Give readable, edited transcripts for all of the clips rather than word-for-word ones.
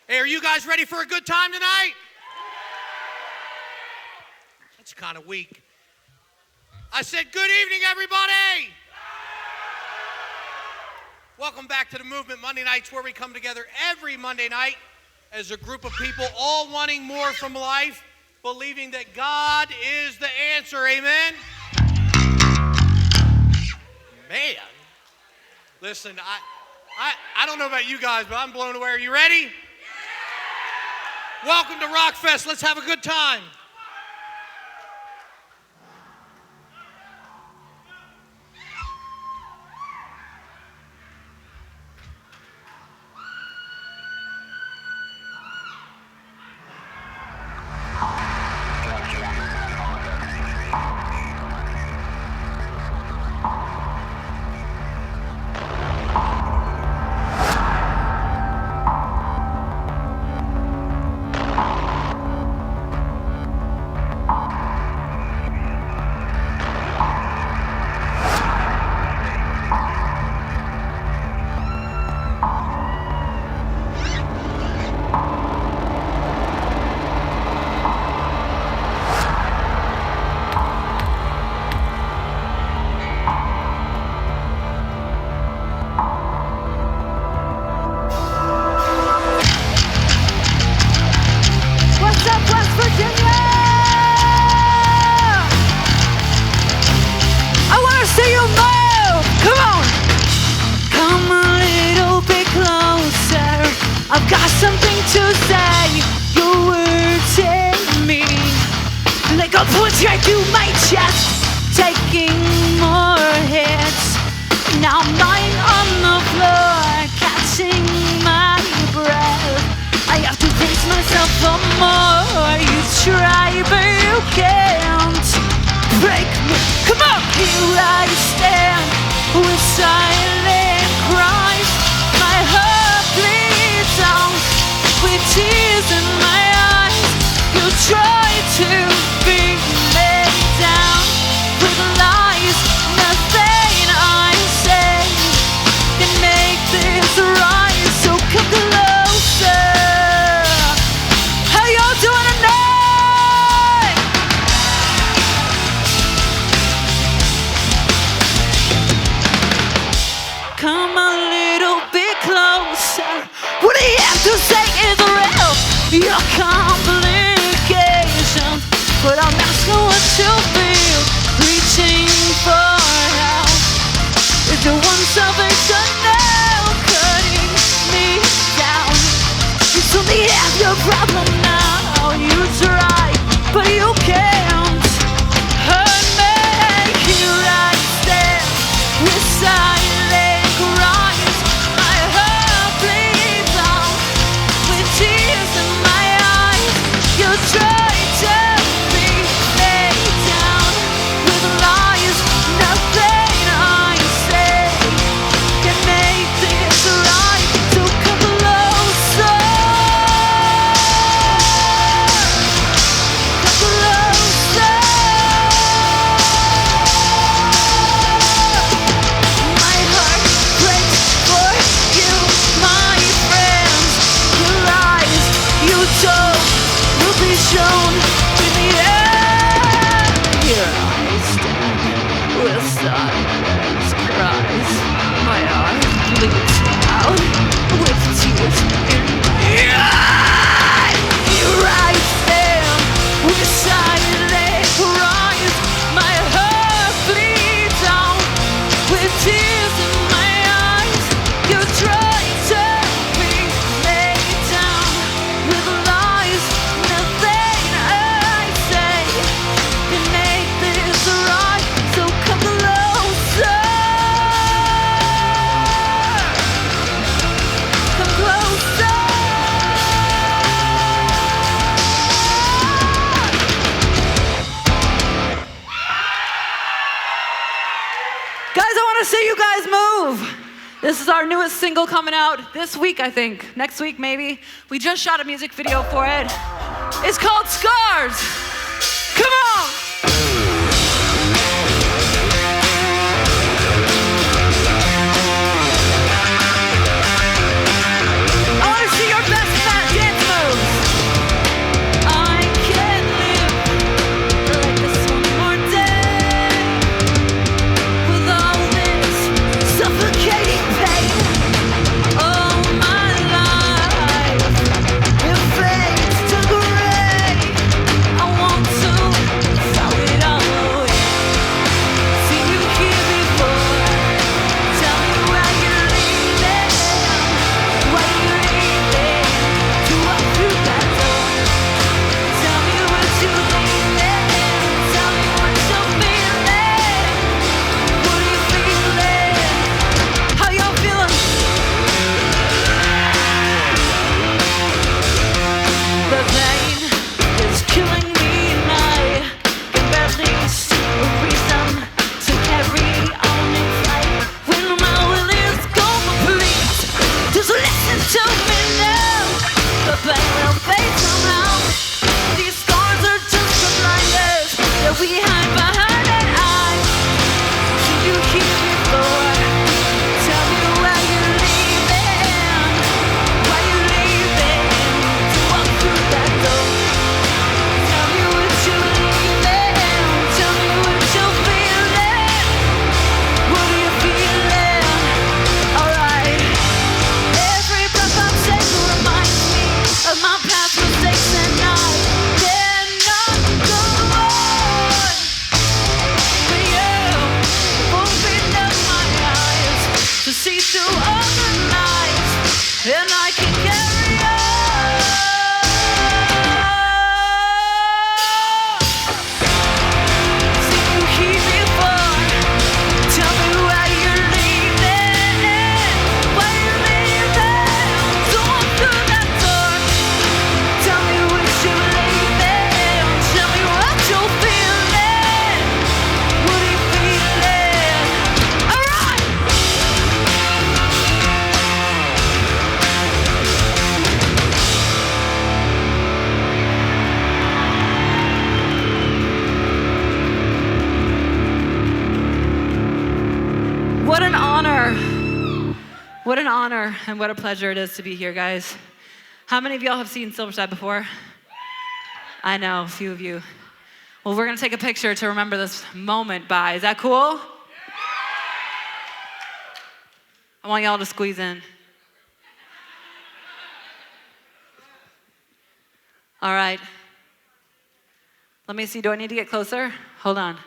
Hey, are you guys ready for a good time tonight? That's kind of weak. I said, good evening, everybody. Welcome back to the Movement Monday nights, where we come together every Monday night as a group of people all wanting more from life, believing that God is the answer. Amen? Man. Listen, I don't know about you guys, but I'm blown away. Are you ready? Welcome to Rockfest. Let's have a good time. This is our newest single coming out this week, I think. Next week, maybe. We just shot a music video for it. It's called Scars. Come on! I want to see your best fat dance. to me now. The pain will fade somehow. These scars are just reminders that we hide behind our eyes. Do you hear me, Lord? Tell me why you're leaving. Why you're leaving to walk through that door. Tell me what you're leaving. Tell me what you're feeling. What are you feeling? Alright. Every breath I take reminds me of my past mistakes, and I cannot go on. But you open up my eyes to see through all the lies, and I can carry on. See you hear me for. Tell me why you're leaving. Why you're leaving. So walk through that door. Tell me what you're leaving. Tell me what you're feeling. What are you feeling? Alright! What an honor. What an honor and what a pleasure it is to be here, guys. How many of y'all have seen Silversyde before? I know, a few of you. Well, we're gonna take a picture to remember this moment by. Is that cool? I want y'all to squeeze in. All right. Let me see, do I need to get closer? Hold on.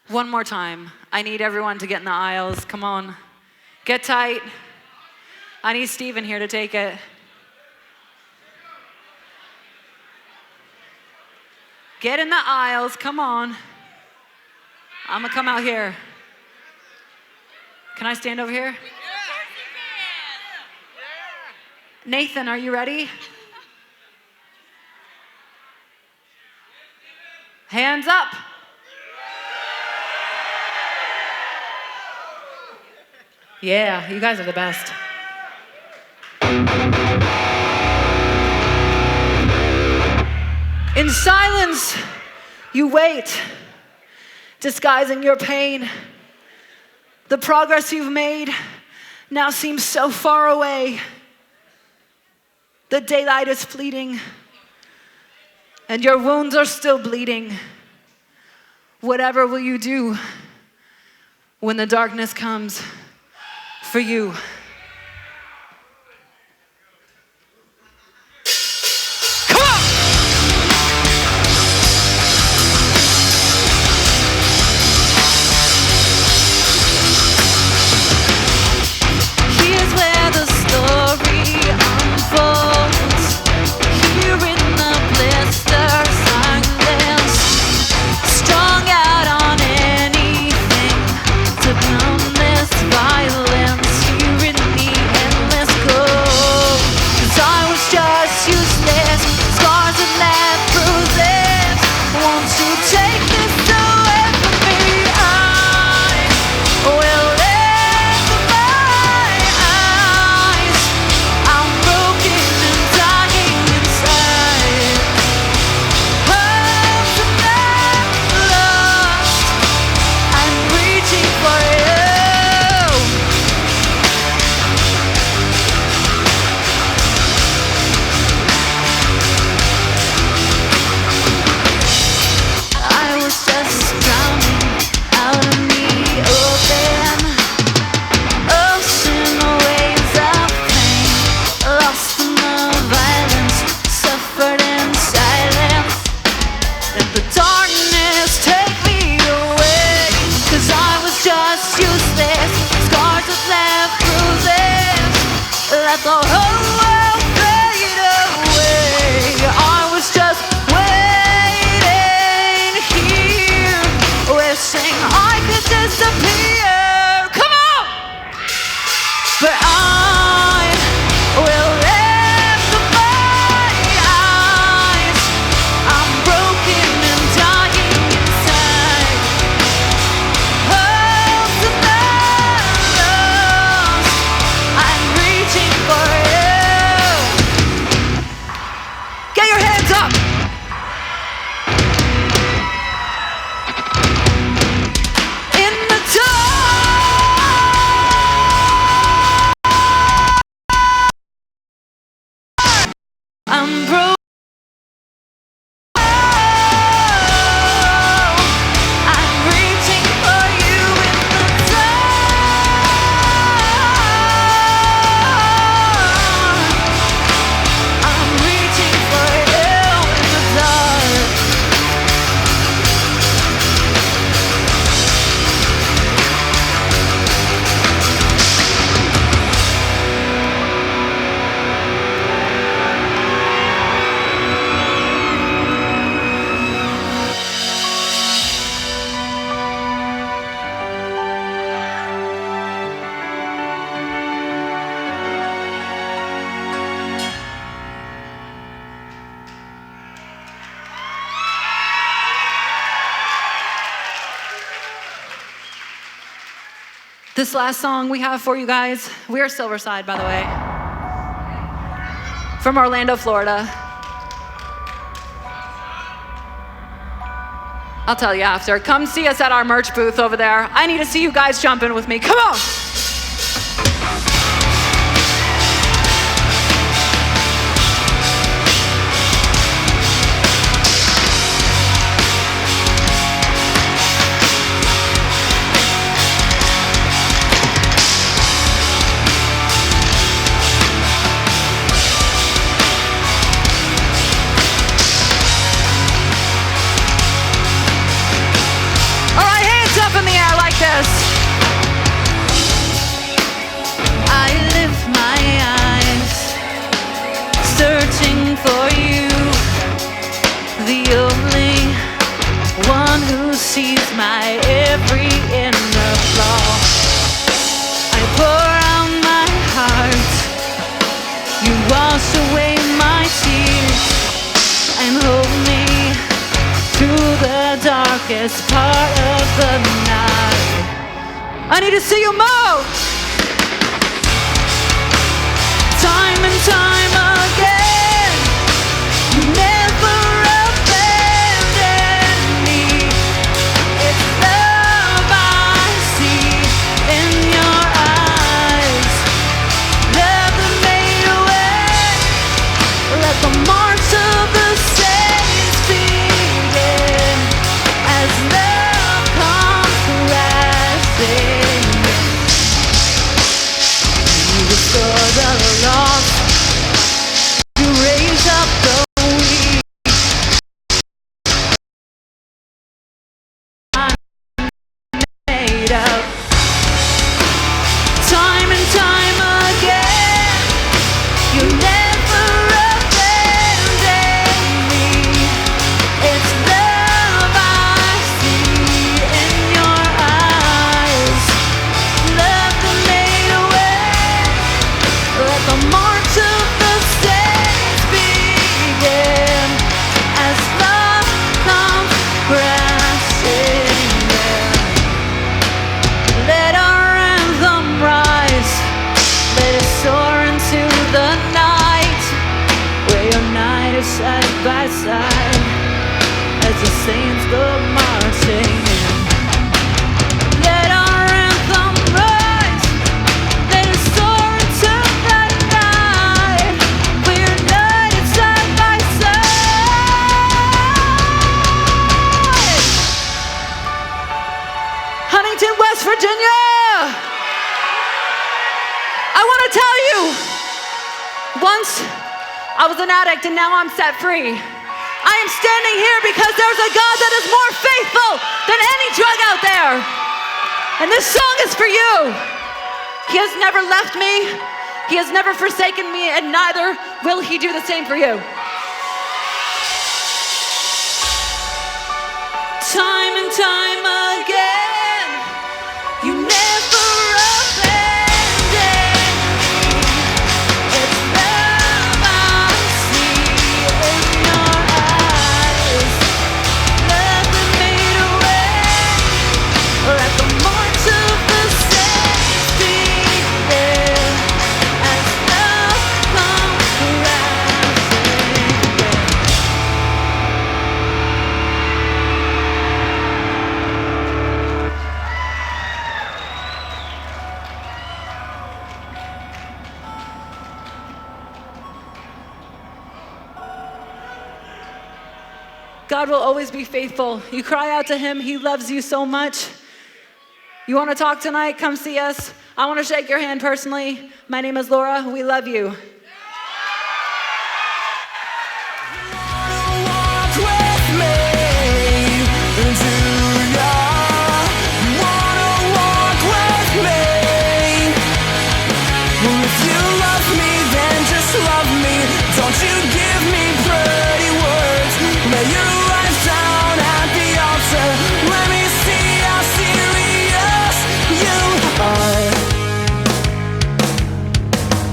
One more time. I need everyone to get in the aisles. Come on. Get tight. I need Steven here to take it. Get in the aisles. Come on. I'm going to come out here. Can I stand over here? Nathan, are you ready? Hands up. Yeah, you guys are the best. In silence, you wait, disguising your pain. The progress you've made now seems so far away. The daylight is fleeting, and your wounds are still bleeding. Whatever will you do when the darkness comes for you? Come on! Here's where the story unfolds. Here in the blister silence, strung out on anything to numb this violence. Here in the endless cold, 'cause I was just useless. Scars and left bruises. Won't you take this away from me? I will lift my eyes. I'm broken and dying inside. Hope's never lost. I'm reaching for you. I was just drowning out in the open, ocean waves of pain, lost in the violence, suffered in silence. Let the darkness take me away, 'cause I was just useless. Scars that left bruises. Let the whole world fade away. I was just waiting here, wishing I could disappear. Come on! But I will lift my eyes. This last song we have for you guys, we are Silversyde, by the way, from Orlando, Florida. I'll tell you after. Come see us at our merch booth over there. I need to see you guys jumping with me. Come on! I lift my eyes, searching for you, the only one who sees my every inner flaw. I pour out my heart, you wash away my tears and hold me through the darkest part of the night. I need to see you move. Time and time again, you never abandon me. It's love I see in your eyes. Love that made a way. Let the march of the saints begin as love comes crashing. You restore the lost, you raise up the weak. I'm made up. Time and time again, you never abandon me. It's love I see in your eyes. Love that made a way. Let the march of the saints begin as love comes crashing in. Let our anthem rise, let it soar into the night, where united side by side as the saints go marching in. Let our anthem rise, let it soar into the night, we're united side by side. Huntington, West Virginia. I want to tell you, once I was an addict and now I'm set free. I am standing here because there's a God that is more faithful than any drug out there. And this song is for you. He has never left me. He has never forsaken me, and neither will he do the same for you. Time and time again, you never abandon me. It's love I see in your eyes. Love that made a way. Let the march of the saints begin as love comes crashing in. God will always be faithful. You cry out to him, he loves you so much. You want to talk tonight? Come see us. I want to shake your hand personally. My name is Laura. We love you.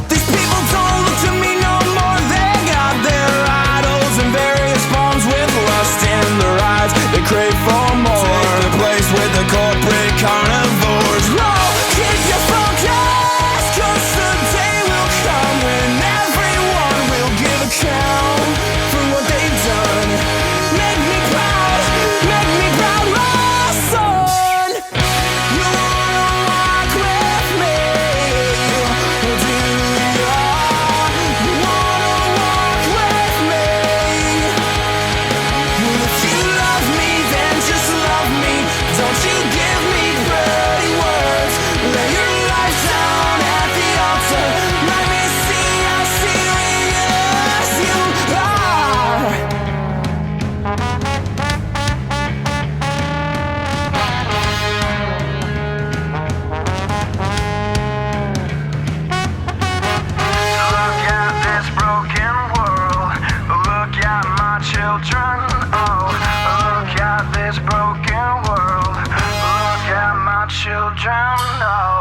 These people don't children. Oh, look at this broken world. Look at my children. Oh.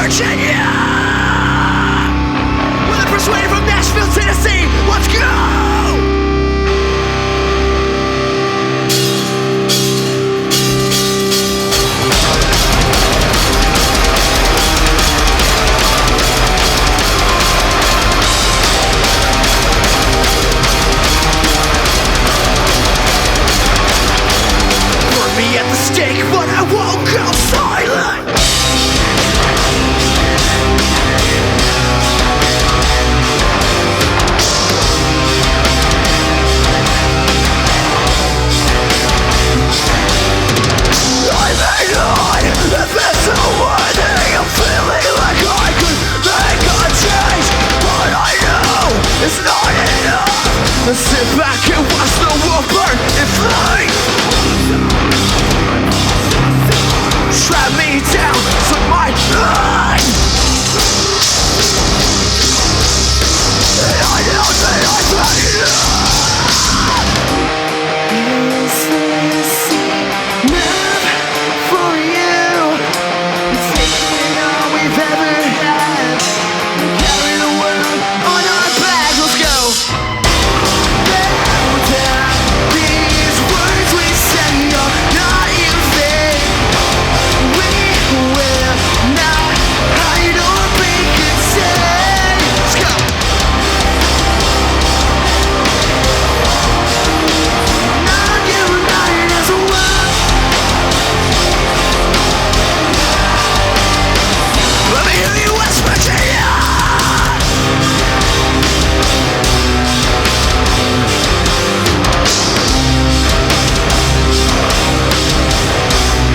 Virginia! With a Persuaded from Nashville, Tennessee, let's go! Sit back and watch the world burn in flame. Trap me down to my line. And I know that I've had enough. This is enough for you. Taking all we've ever had. Carry the world on our back. Let's go. These words we say are not in vain. We will not hide or be contained. Let's go. Now united as one. Let me hear you, West Virginia.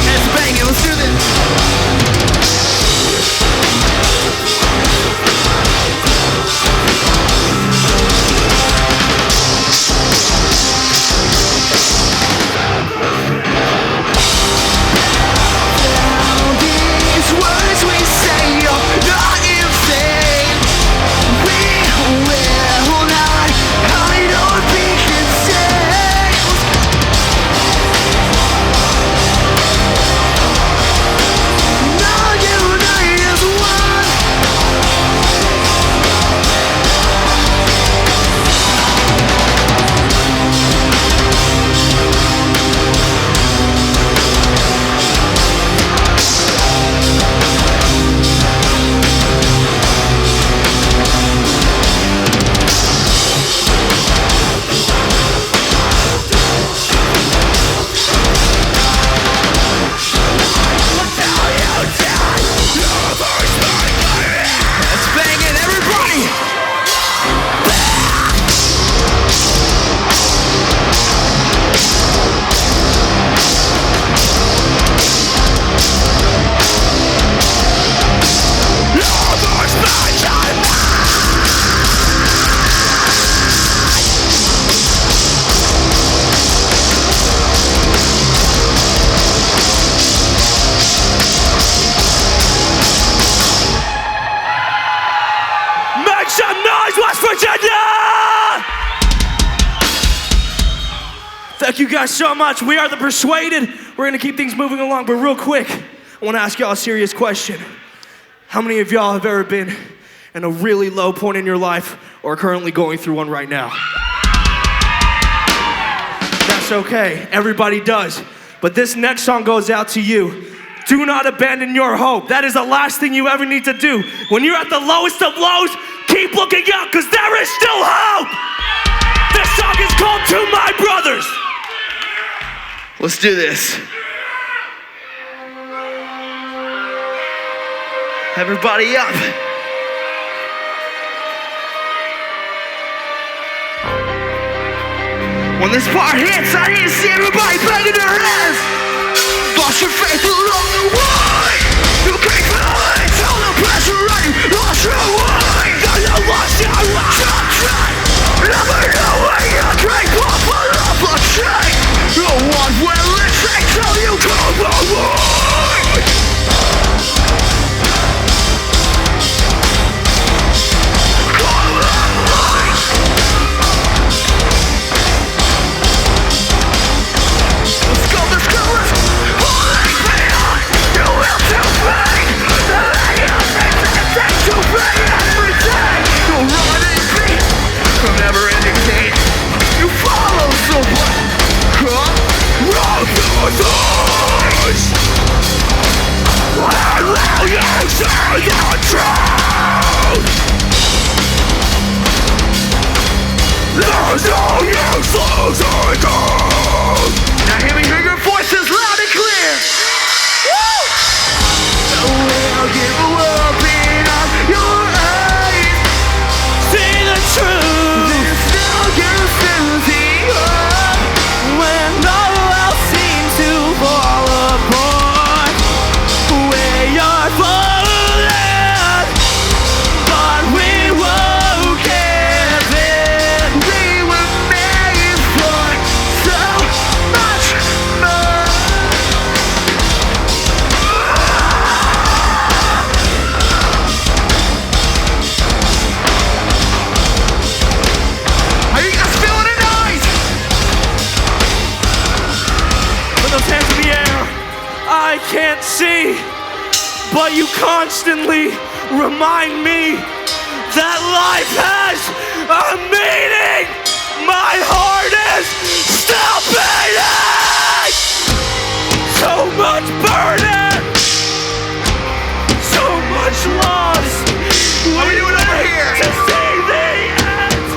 Let's bang it, let's do this. These words we say are not in vain. We will not hide or be contained. Now united as one. Let's bang it, everybody! Make some noise, West Virginia! Thank you guys so much. We are the Persuaded. We're gonna keep things moving along, but real quick, I wanna ask y'all a serious question. How many of y'all have ever been in a really low point in your life or are currently going through one right now? That's okay, everybody does. But this next song goes out to you. Do not abandon your hope. That is the last thing you ever need to do. When you're at the lowest of lows, keep looking up, because there is still hope. This song is called To My Brothers. Let's do this. Everybody up. When this part hits, I need to see everybody banging their hands. Lost your faith along the way. You can't feel it till the pressure on you. Lost your way. Now you lost your way. Try. Never know where you drink. Pull up a chain. No one will listen till you come away. Come away. Let's go, let's go, let's go. Holding me on, you will to bring. The thing to bring every day. You're running me from never-ending pain. You follow someone. Roll your eyes. Where will you say the truth? There's no use losing gold. Now hear your voices loud and clear. Woo! So we'll give up in your eyes. See the truth. There's no use losing hope when all else seems to fall apart. We are falling, but we won't give in. We will see, but you constantly remind me that life has a meaning. My heart is still beating. So much burden, so much loss. What are we doing over here? To see the end,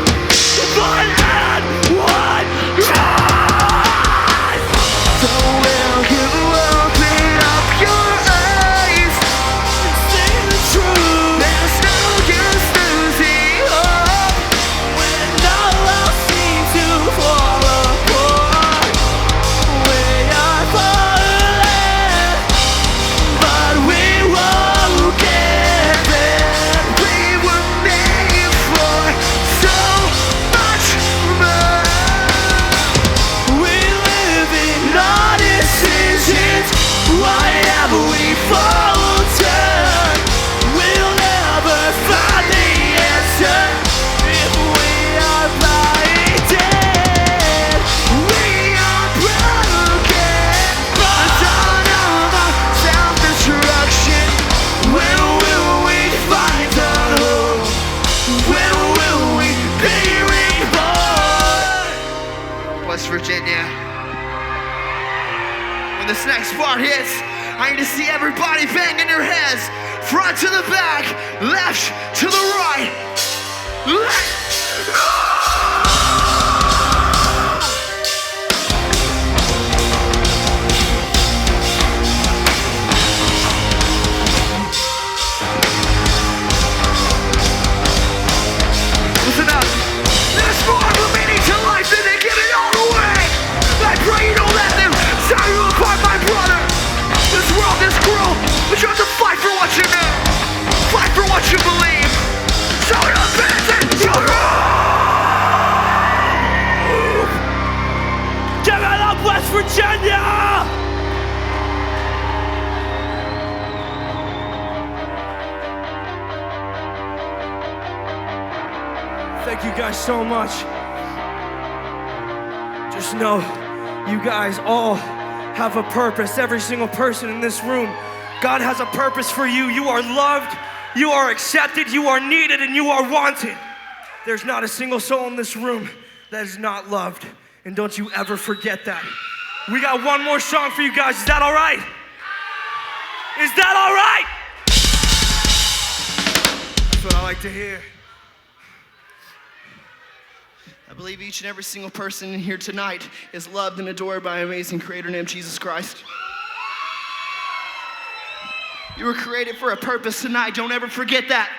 but at what cost? So will you open up your eyes? See the truth. There's no use losing hope When all else seems to fall apart, we are falling, but we won't give in. We were made for so much more. We live in our decisions. Why have we faltered? We'll never find the answer if we are blinded. We are broken, done of our self-destruction. When will we find the hope? When will we be reborn? West Virginia. When this next part hits, I need to see everybody banging their heads, front to the back, left to the right. Listen up. There's more of a meaning to life than they give it all away. I pray you don't let them tear you apart, my brother. This world is cruel, but you have to fight for what you know. Fight for what you believe. So don't abandon your hope. Give it up, West Virginia! Thank you guys so much. Just know, you guys all have a purpose. Every single person in this room, God has a purpose for you. You are loved, you are accepted, you are needed, and you are wanted. There's not a single soul in this room that is not loved. And don't you ever forget that. We got one more song for you guys. Is that all right? Is that all right? That's what I like to hear. I believe each and every single person in here tonight is loved and adored by an amazing creator named Jesus Christ. You were created for a purpose tonight. Don't ever forget that.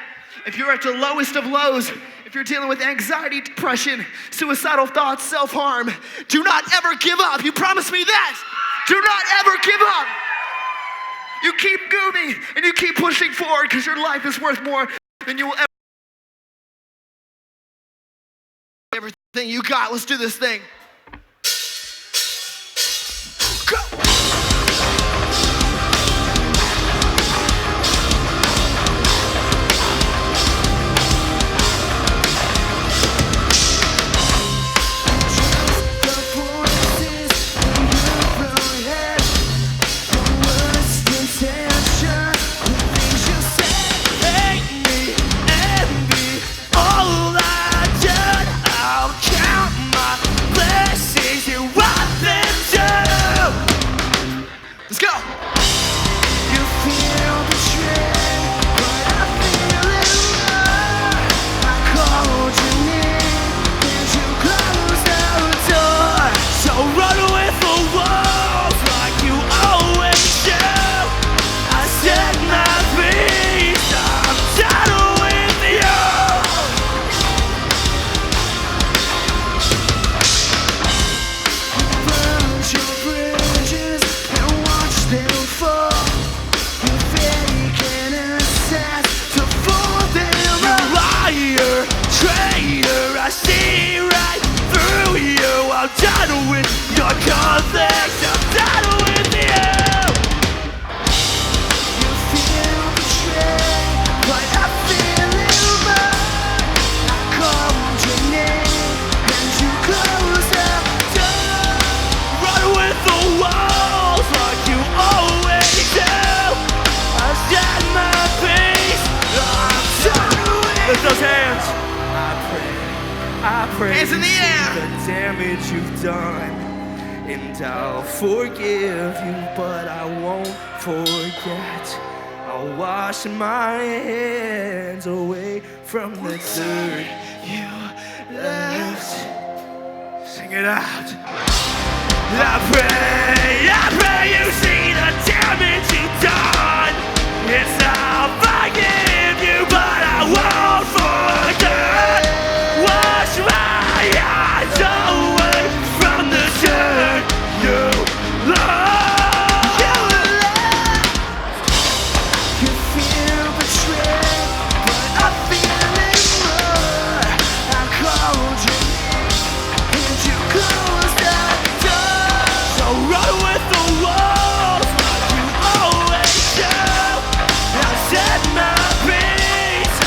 If you're at the lowest of lows, if you're dealing with anxiety, depression, suicidal thoughts, self-harm, do not ever give up. You promised me that. Do not ever give up. You keep moving and you keep pushing forward because your life is worth more than you will ever. Everything you got, let's do this thing. Go! Let's go! You feel betrayed, but I feel it more. I called your name, and you closed the door. So run with the walls like you always do. I said my piece, I'm done with you. Burn your bridges and watch them fall. You fake innocence to fool them all. Liar, traitor, I see right through you. I'm done with your conflicts, I'm done with you. You feel betrayed, but I feel it more. I called your name, and you closed the door. Run with the walls like you always do. those hands. I pray Hands in the you see air. the damage you've done. And I'll forgive you, but I won't forget. I'll wash my hands away from the dirt you left. Sing it out. I pray you see the damage you've done. Yes, I'll forgive you, but I won't forget. Wash my hands away from the dirt you love. You feel betrayed, but I feel it more. I called you and you closed the door. So run with the wolves like you always do. I set my peace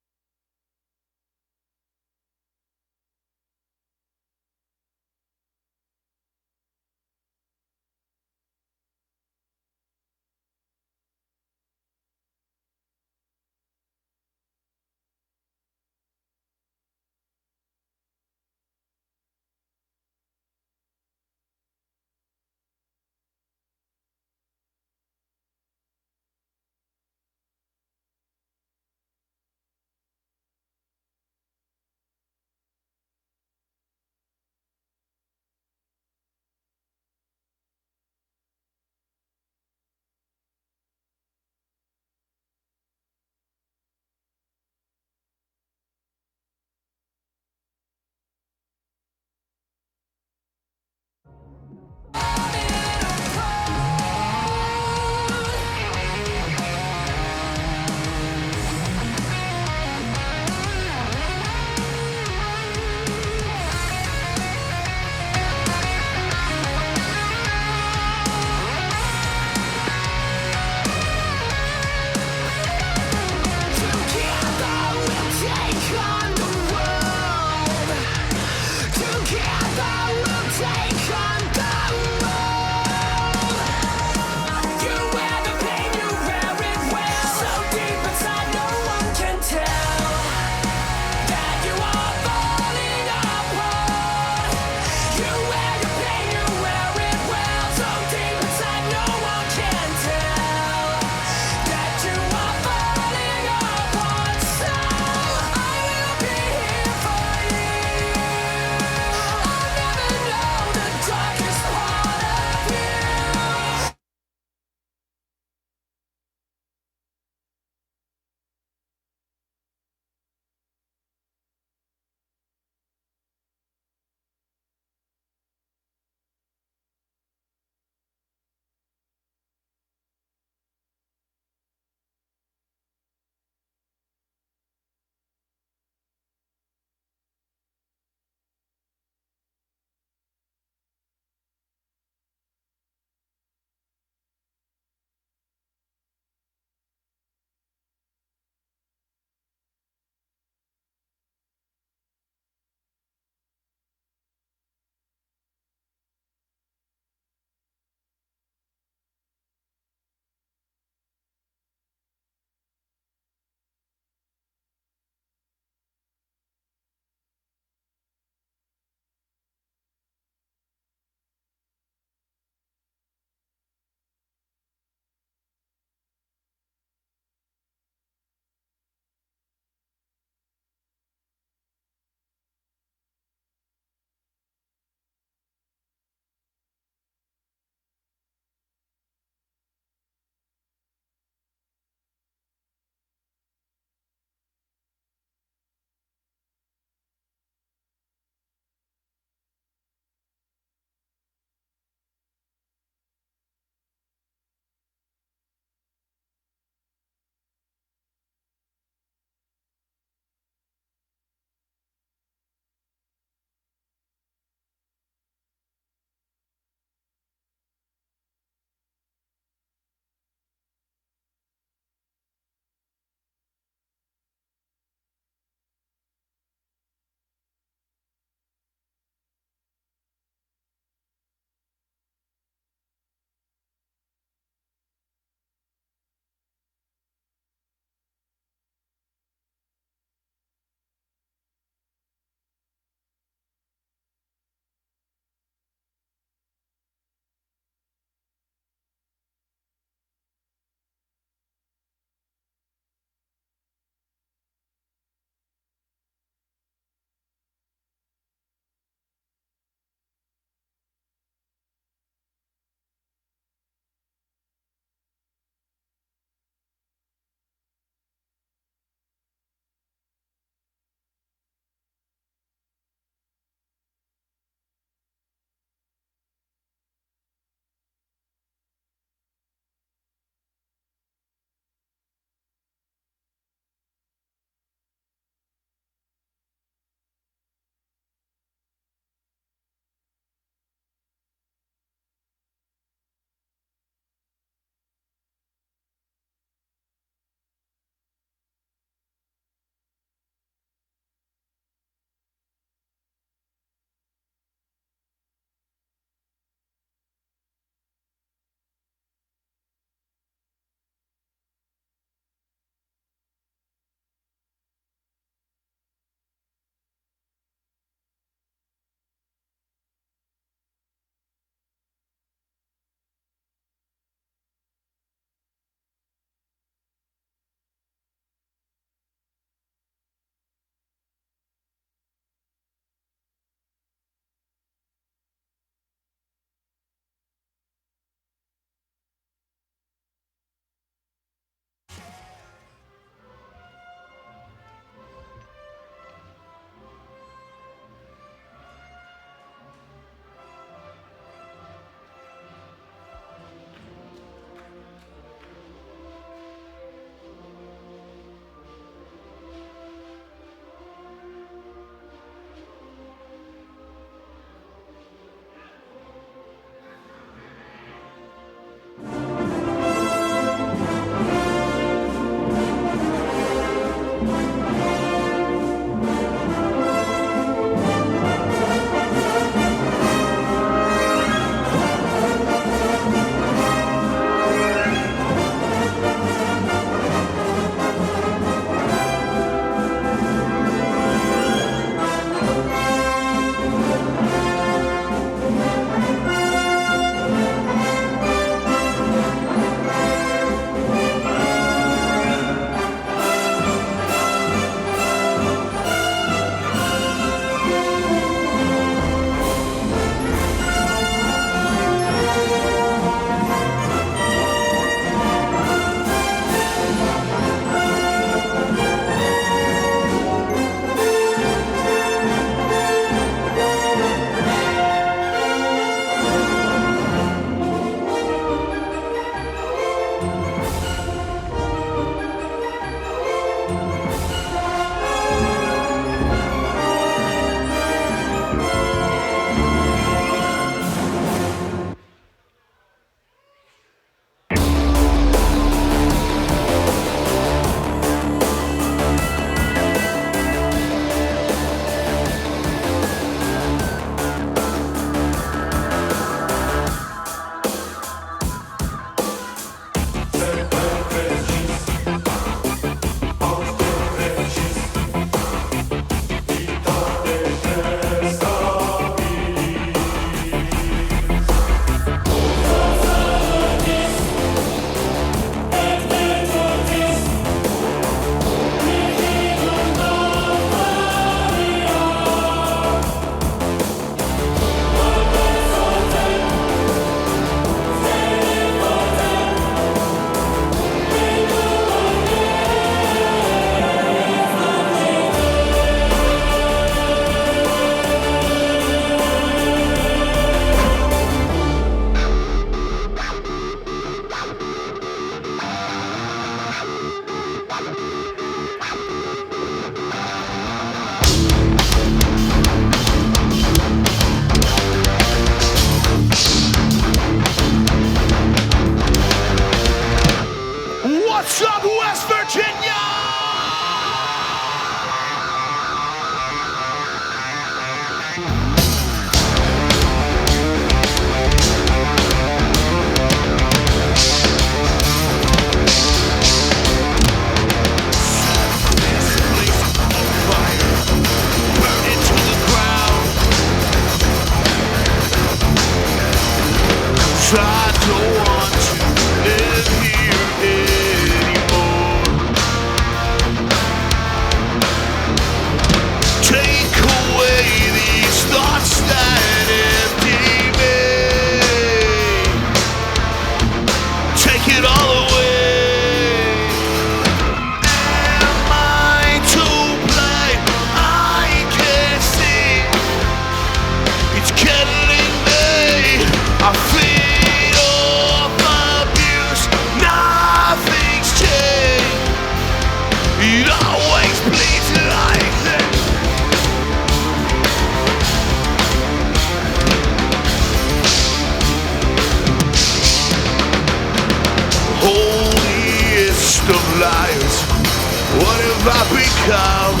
out.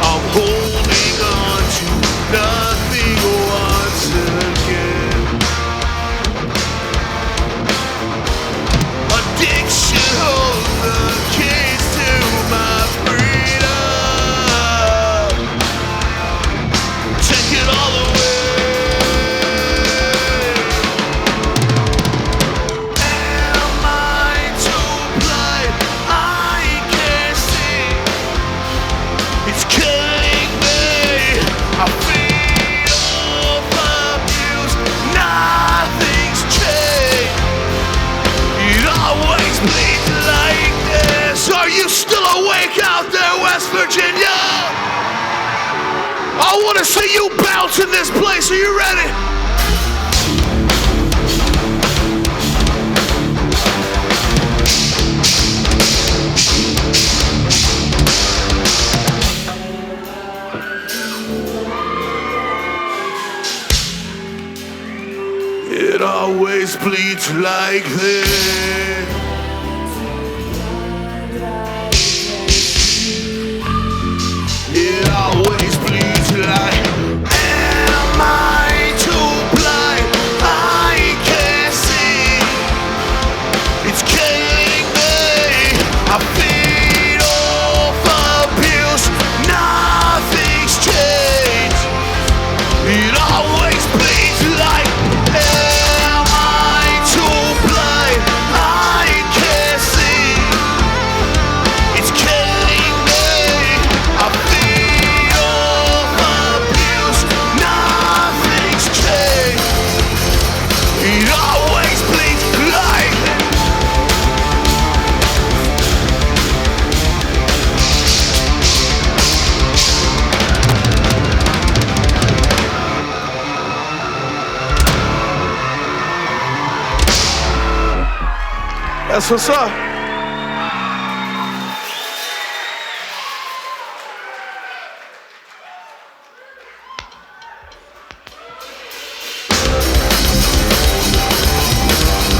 I'm holding on to nothing once again. Addiction holds the keys to my freedom. Take it all away. Am I too blind? I can't see. It's killing me. I feel abused. Nothing's changed. It always bleeds like this. Are you still awake out there, West Virginia? I want to see you bounce in this place. Are you ready? It always bleeds like this. It always bleeds like. Am I too blind? I can't see. It's killing me. I feed off abuse. Nothing's changed. It always bleeds like. Am I too blind? I can't see. It's killing me. I feed off abuse. Nothing's changed. It always bleeds like. That's what's up.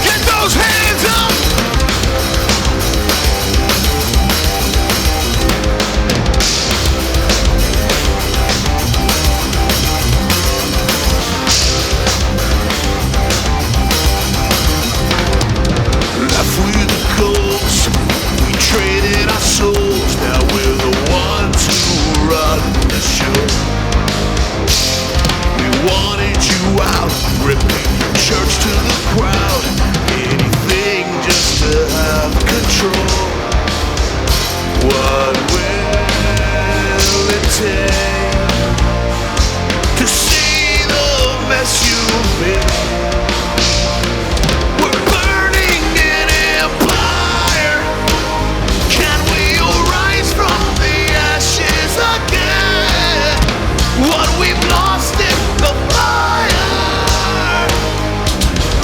Get those hands up. Left with the ghost. We traded our souls. Now we're the ones who run the show. We wanted you out, ripping church to the crowd. Anything just to have control. What will it take to see the mess you've made? We're burning an empire. Can we arise from the ashes again? What we've lost in the fire.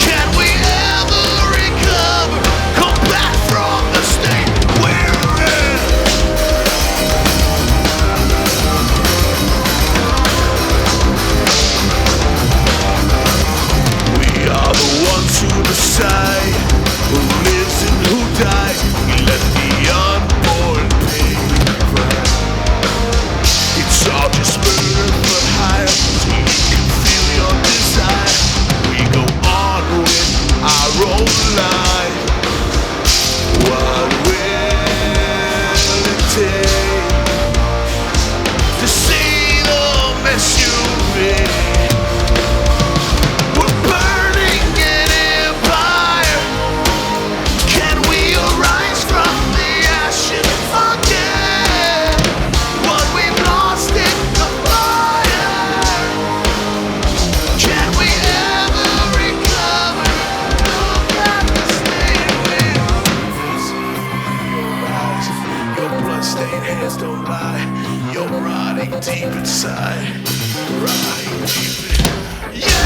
Can we ever recover? Come back from the state we're in. We are the ones who decide who lives and who dies. We let the unborn pay the price. It's all just murder but higher. So you can feel your desire. We go on with our own life. What will it take to see the mess you made? We're burning an empire. Can we arise from the ashes again? What we've lost in the fire. Can we ever recover? Look at the state we're facing. Your eyes, your bloodstained hands don't lie. You're rotting deep inside. Rotting deep in. Yeah!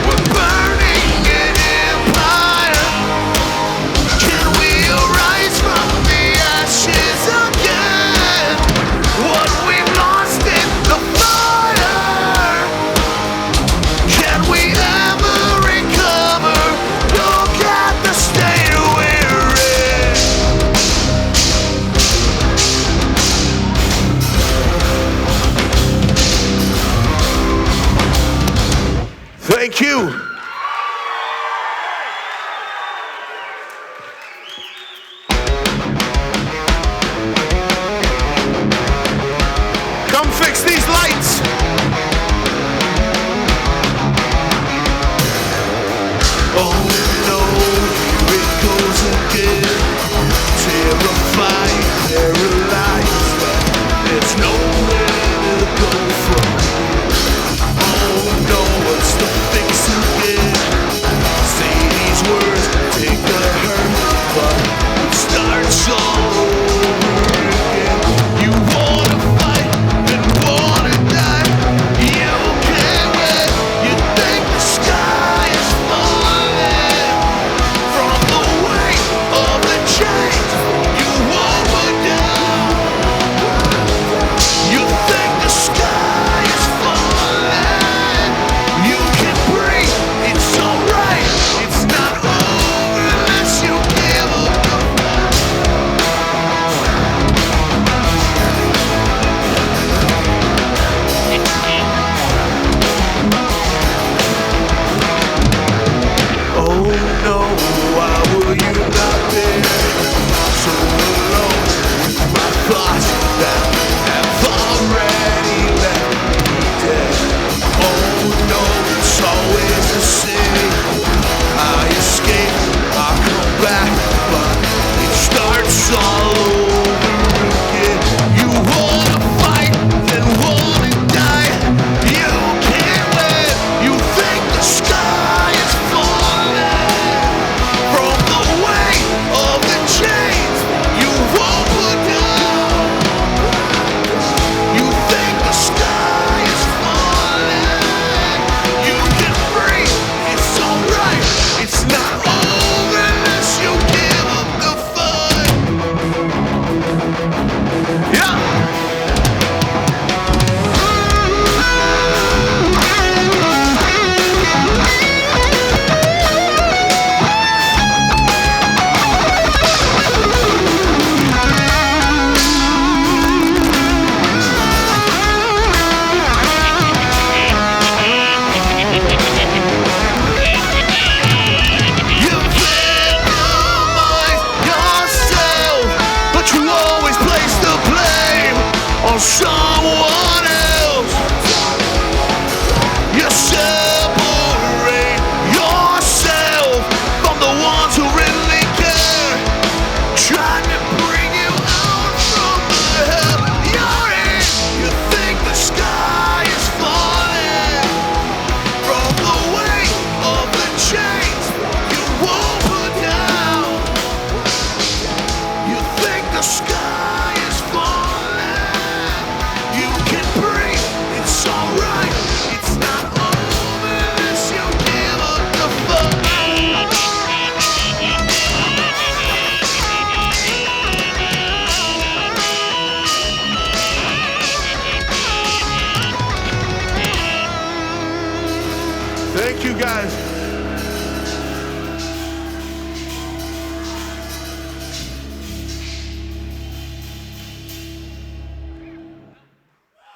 We're burning an empire.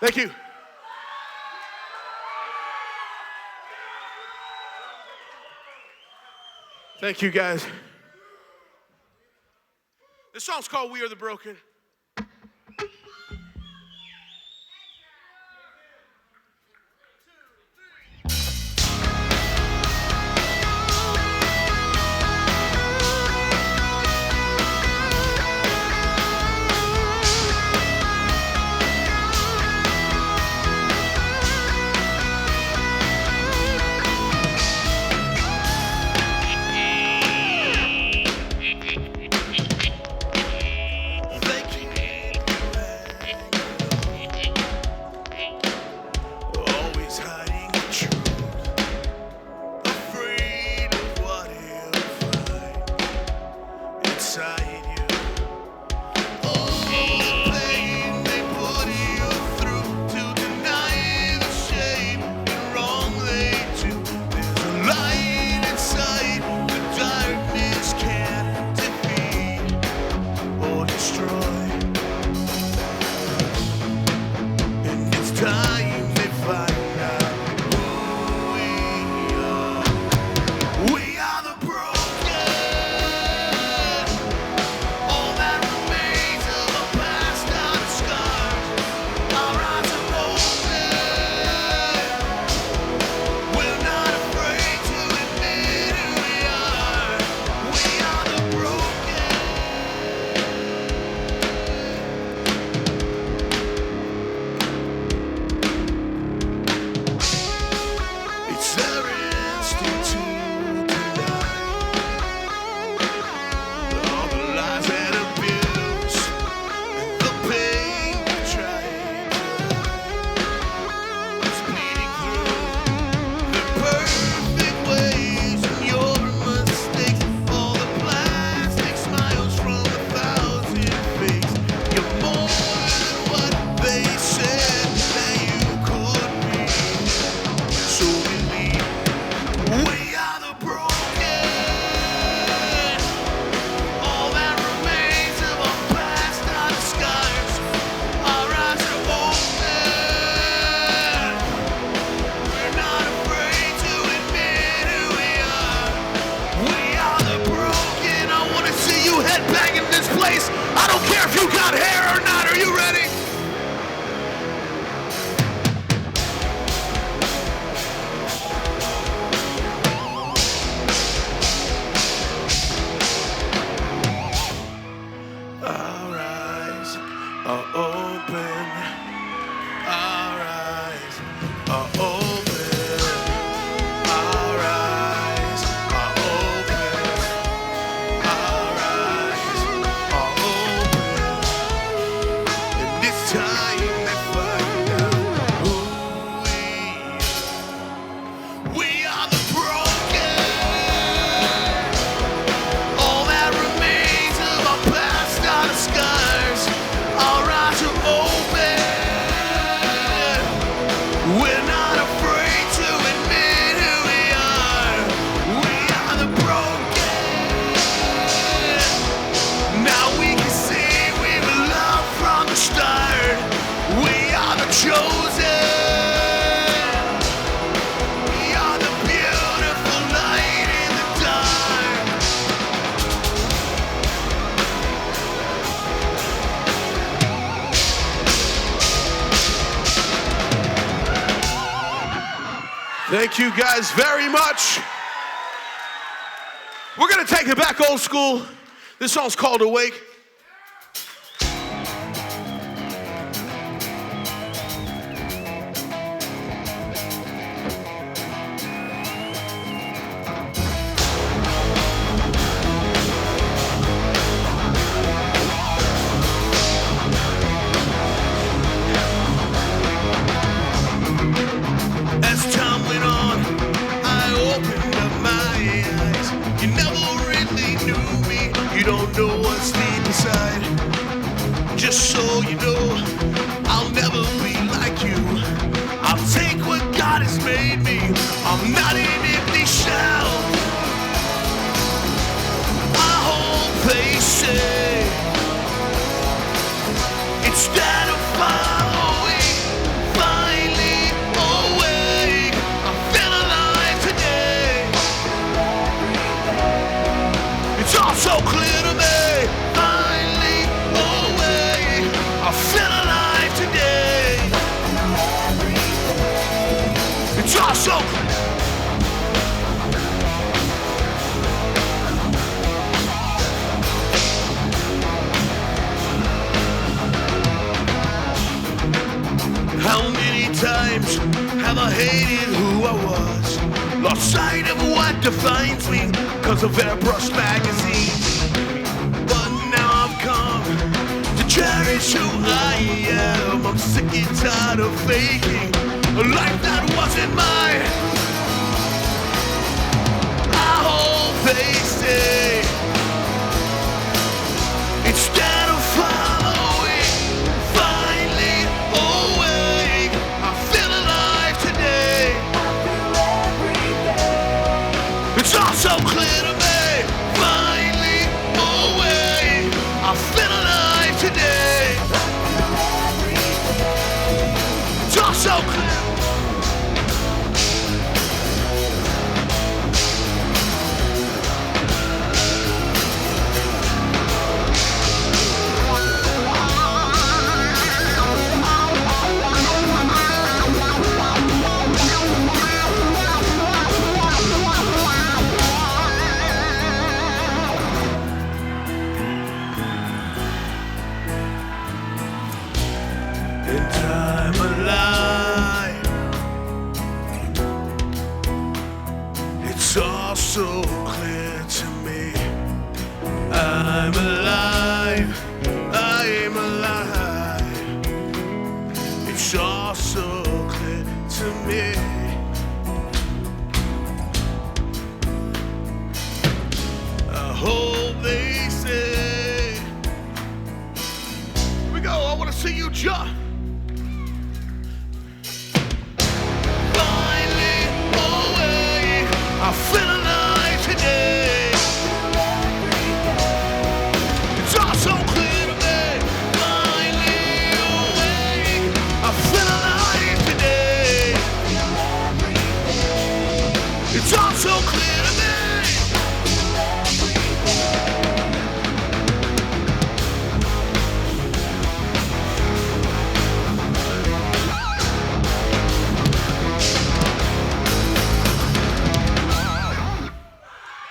Thank you. Thank you, guys. This song's called We Are the Broken. Always hiding the truth, afraid of what he'll find inside you. All the pain they put you through to deny the shame and wrong they do. There's a light inside the darkness can't defeat or destroy. And it's time they find out who we are. We are the broken. All that remains of our past are the scars. Our eyes are open. We're not afraid to admit who we are. We are the broken. It's their instinct to deny all the lies and abuse and the pain we try to hide. It's bleeding through the perfect ways and your mistakes. All the plastic smiles from 1,000 fakes. You're more than what they said that you could be. So believe we are the broken. All that remains of our past are the scars. Our eyes are open. We're not afraid to admit who we are. We are the broken. I want to see you headbanging this place. I don't care if you got hair or not. Are you ready? Our eyes are open. Our eyes are open. Our eyes are open. Our eyes are open. And this time they find out who we are. We are the broken. All that remains of our past are the scars. Our eyes are open. We're not afraid to admit who we are. We are the broken. Now we can see we were loved from the start. We are the chosen. We are the beautiful light in the dark. Thank you guys very much. We're gonna take it back old school. This song's called Awake. As time went on, I opened up my eyes. You never really knew me. You don't know what's deep inside. Just so you know, I'll never be like you. I'll take what God has made me. I'm not an empty shell. I hold places instead of following It's all so clear to me. Finally awake, I feel alive today. It's all so clear. How many times have I hated who I was? Lost sight of what defines me because of airbrush magazines. But now I've come to cherish who I am. I'm sick and tired of faking a life that wasn't mine. I hope they say instead of following, finally awake, I feel alive today. It's all so clear to me. Finally awake, I feel alive today. It's all so clear. And I'm alive. It's all so clear to me. I'm alive. I am alive. It's all so clear to me. I hope they say. Here we go. I want to see you jump. Finally awake, I feel alive today. It's all so clear to me. Finally awake, I feel alive today. It's all so clear to me.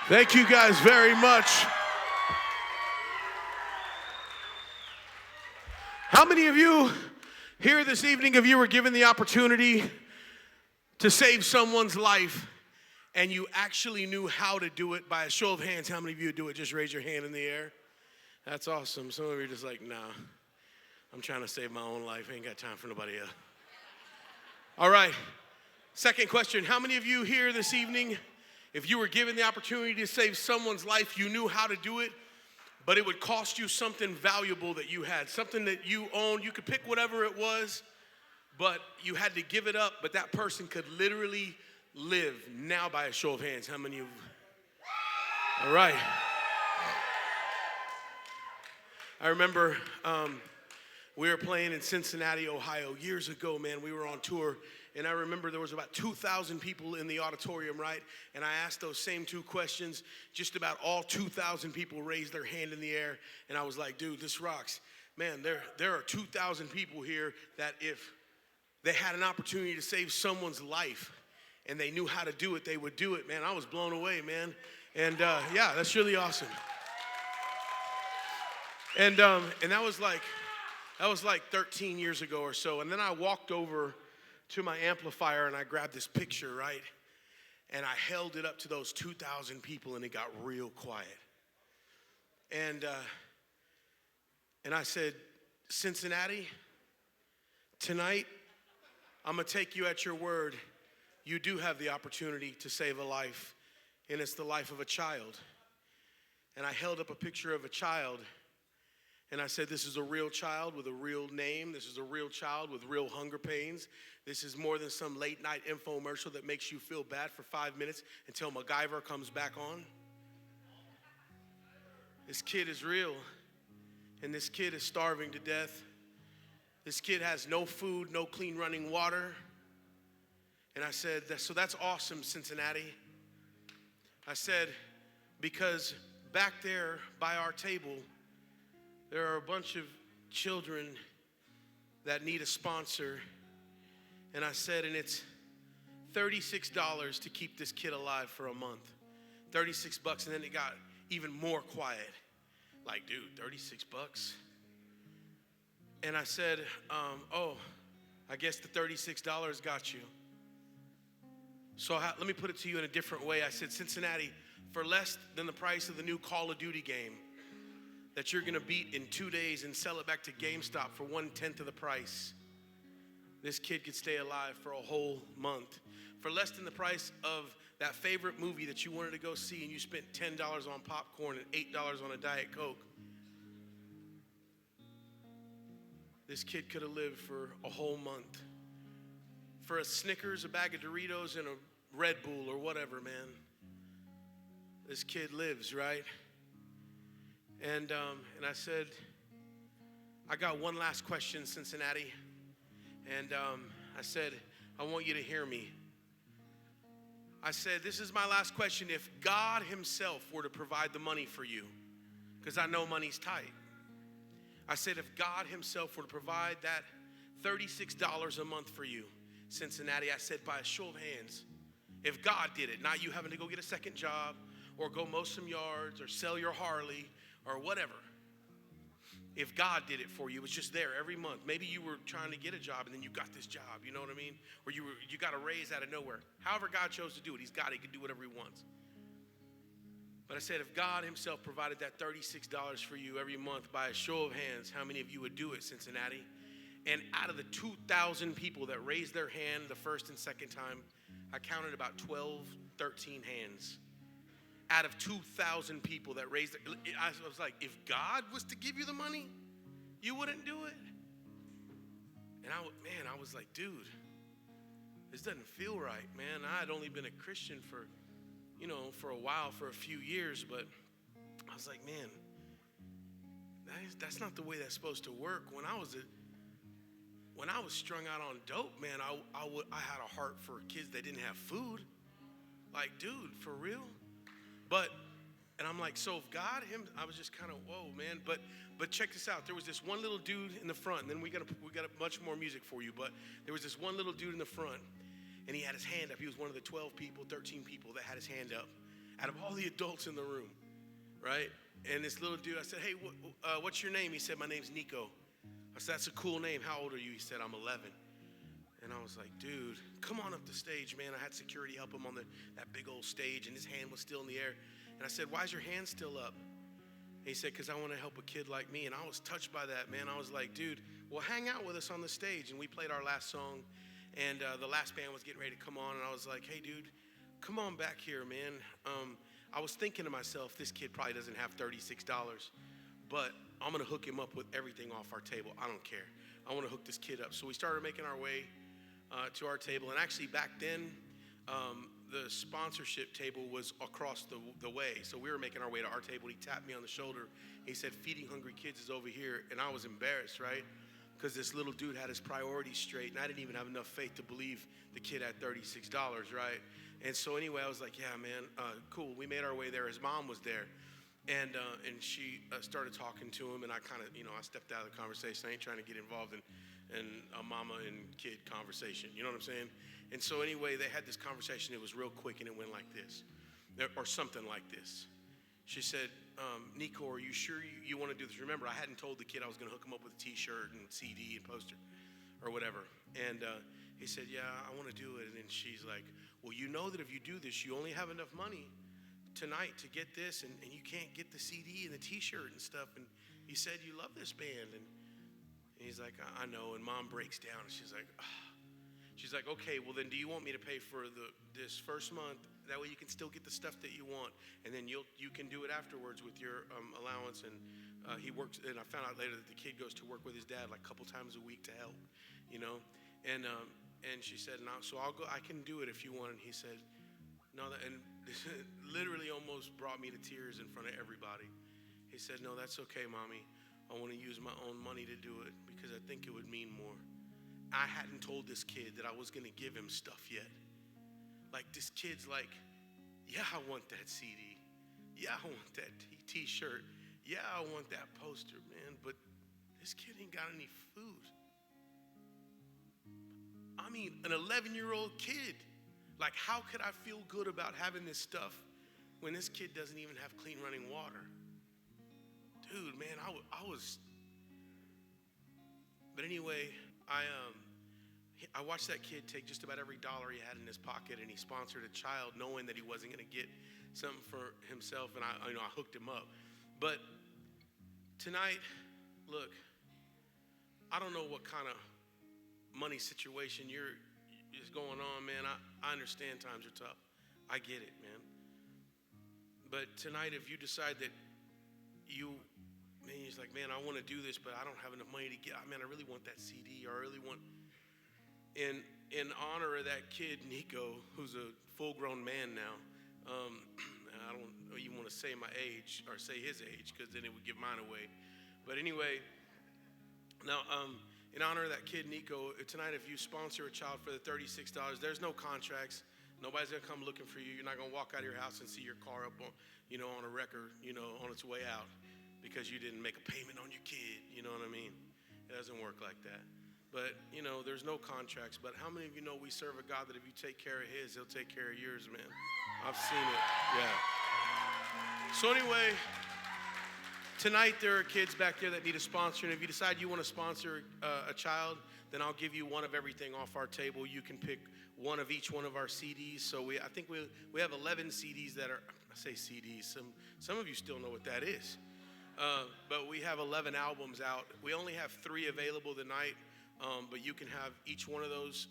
Thank you guys very much. How many of you here this evening, if you were given the opportunity to save someone's life and you actually knew how to do it? By a show of hands, how many of you do it? Just raise your hand in the air. That's awesome. Some of you are just like, nah, I'm trying to save my own life. I ain't got time for nobody else. All right, second question. How many of you here this evening, if you were given the opportunity to save someone's life, you knew how to do it, but it would cost you something valuable that you had, something that you owned? You could pick whatever it was, but you had to give it up, but that person could literally live. Now, by a show of hands, how many of you? All right. I remember we were playing in Cincinnati, Ohio, years ago, man. We were on tour. And I remember there was about 2,000 people in the auditorium, right? And I asked those same two questions. Just about all 2,000 people raised their hand in the air. And I was like, dude, this rocks. Man, there are 2,000 people here that if they had an opportunity to save someone's life and they knew how to do it, they would do it, man. I was blown away, man. And yeah, that's really awesome. And that was like 13 years ago or so. And then I walked over to my amplifier and I grabbed this picture, right? And I held it up to those 2,000 people and it got real quiet. And I said, Cincinnati, tonight I'm gonna take you at your word. You do have the opportunity to save a life, and it's the life of a child. And I held up a picture of a child. And I said, this is a real child with a real name. This is a real child with real hunger pains. This is more than some late night infomercial that makes you feel bad for 5 minutes until MacGyver comes back on. This kid is real, and this kid is starving to death. This kid has no food, no clean running water. And I said, so that's awesome, Cincinnati. I said, because back there by our table, there are a bunch of children that need a sponsor. And I said, and it's $36 to keep this kid alive for a month. $36, and then it got even more quiet. Like, dude, $36? And I said, oh, I guess the $36 got you. So let me put it to you in a different way. I said, Cincinnati, for less than the price of the new Call of Duty game that you're gonna beat in 2 days and sell it back to GameStop for 1/10 of the price, this kid could stay alive for a whole month. For less than the price of that favorite movie that you wanted to go see and you spent $10 on popcorn and $8 on a Diet Coke, this kid could have lived for a whole month. For a Snickers, a bag of Doritos, and a Red Bull or whatever, man, this kid lives, right? And I said, I got one last question, Cincinnati. And I said, I want you to hear me. I said, this is my last question. If God himself were to provide the money for you, because I know money's tight. I said, if God himself were to provide that $36 a month for you, Cincinnati, I said, by a show of hands, if God did it, not you having to go get a second job or go mow some yards or sell your Harley or whatever. If God did it for you, it was just there every month. Maybe you were trying to get a job and then you got this job, you know what I mean? Or you got a raise out of nowhere. However God chose to do it, he can do whatever he wants. But I said, if God himself provided that $36 for you every month by a show of hands, how many of you would do it, Cincinnati? And out of the 2,000 people that raised their hand the first and second time, I counted about 12, 13 hands. Out of 2,000 people that raised their, I was like, if God was to give you the money, you wouldn't do it? And I was like, dude, this doesn't feel right, man. I had only been a Christian for a while, for a few years, but I was like, man, that's not the way that's supposed to work. When I was strung out on dope, man, I had a heart for kids that didn't have food. Like, dude, for real? And I'm like, so if God, I was just kind of, whoa, man. But check this out. There was this one little dude in the front, and then we got a bunch more music for you. But there was this one little dude in the front, and he had his hand up. He was one of the 12 people, 13 people that had his hand up out of all the adults in the room, right? And this little dude, I said, hey, what's your name? He said, my name's Nico. I said, that's a cool name. How old are you? He said, I'm 11. And I was like, dude, come on up the stage, man. I had security help him on that big old stage, and his hand was still in the air. And I said, why is your hand still up? And he said, because I want to help a kid like me. And I was touched by that, man. I was like, dude, well, hang out with us on the stage. And we played our last song, and the last band was getting ready to come on. And I was like, hey, dude, come on back here, man. I was thinking to myself, this kid probably doesn't have $36, but I'm going to hook him up with everything off our table. I don't care. I want to hook this kid up. So we started making our way to our table. And actually back then, the sponsorship table was across the way. So we were making our way to our table. He tapped me on the shoulder. He said, feeding hungry kids is over here. And I was embarrassed, right? Because this little dude had his priorities straight. And I didn't even have enough faith to believe the kid had $36, right? And so anyway, I was like, yeah, man, cool. We made our way there. His mom was there. And she started talking to him. And I kind of, I stepped out of the conversation. I ain't trying to get involved in a mama and kid conversation. You know what I'm saying? And so anyway, they had this conversation. It was real quick, and it went like this, or something like this. She said, Nico, are you sure you want to do this? Remember, I hadn't told the kid I was going to hook him up with a T-shirt and CD and poster or whatever. And he said, yeah, I want to do it. And then she's like, well, you know that if you do this, you only have enough money tonight to get this, and you can't get the CD and the T-shirt and stuff. And he said, you love this band. And he's like, I know. And mom breaks down, and she's like, She's like, okay, well then do you want me to pay for this first month? That way you can still get the stuff that you want, and then you can do it afterwards with your allowance. And he works, and I found out later that the kid goes to work with his dad like a couple times a week to help, And she said, no, so I'll go. I can do it if you want. And he said, no, and this literally almost brought me to tears in front of everybody. He said, no, that's okay, mommy. I want to use my own money to do it because I think it would mean more. I hadn't told this kid that I was going to give him stuff yet. Like, this kid's like, yeah, I want that CD. Yeah, I want that t-shirt. Yeah, I want that poster, man, but this kid ain't got any food. I mean, an 11-year-old kid. Like, how could I feel good about having this stuff when this kid doesn't even have clean running water? Dude, man, I was. But anyway, I watched that kid take just about every dollar he had in his pocket, and he sponsored a child knowing that he wasn't going to get something for himself, and I hooked him up. But tonight, look, I don't know what kind of money situation is going on, man. I understand times are tough. I get it, man. But tonight, if you decide that you're like, man, I want to do this, but I don't have enough money to get, man, I really want that CD, or I really want, in honor of that kid, Nico, who's a full-grown man now, I don't even want to say my age, or say his age, because then it would give mine away. But anyway, now, in honor of that kid, Nico, tonight, if you sponsor a child for the $36, there's no contracts. Nobody's going to come looking for you. You're not going to walk out of your house and see your car up on, on a wrecker, on its way out because you didn't make a payment on your kid. You know what I mean? It doesn't work like that. But, there's no contracts. But how many of you know we serve a God that if you take care of his, he'll take care of yours, man? I've seen it. Yeah. So anyway, tonight there are kids back there that need a sponsor. And if you decide you want to sponsor a child, then I'll give you one of everything off our table. You can pick one of each one of our CDs. So I think we have 11 CDs that are, I say CDs, some of you still know what that is. But we have 11 albums out. We only have 3 available tonight, but you can have each one of those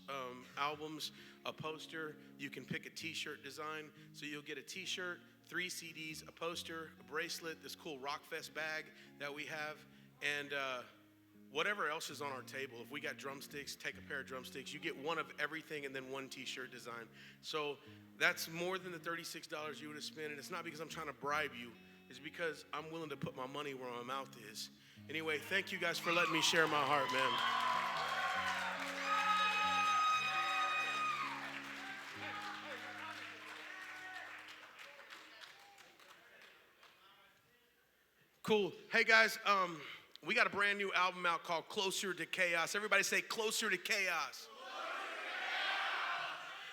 albums, a poster. You can pick a t-shirt design. So you'll get a t-shirt, 3 CDs, a poster, a bracelet, this cool Rockfest bag that we have, and whatever else is on our table. If we got drumsticks, take a pair of drumsticks. You get one of everything and then one t-shirt design. So that's more than the $36 you would have spent, and it's not because I'm trying to bribe you. It's because I'm willing to put my money where my mouth is. Anyway, thank you guys for letting me share my heart, man. Cool. Hey, guys, we got a brand new album out called Closer to Chaos. Everybody say Closer to Chaos.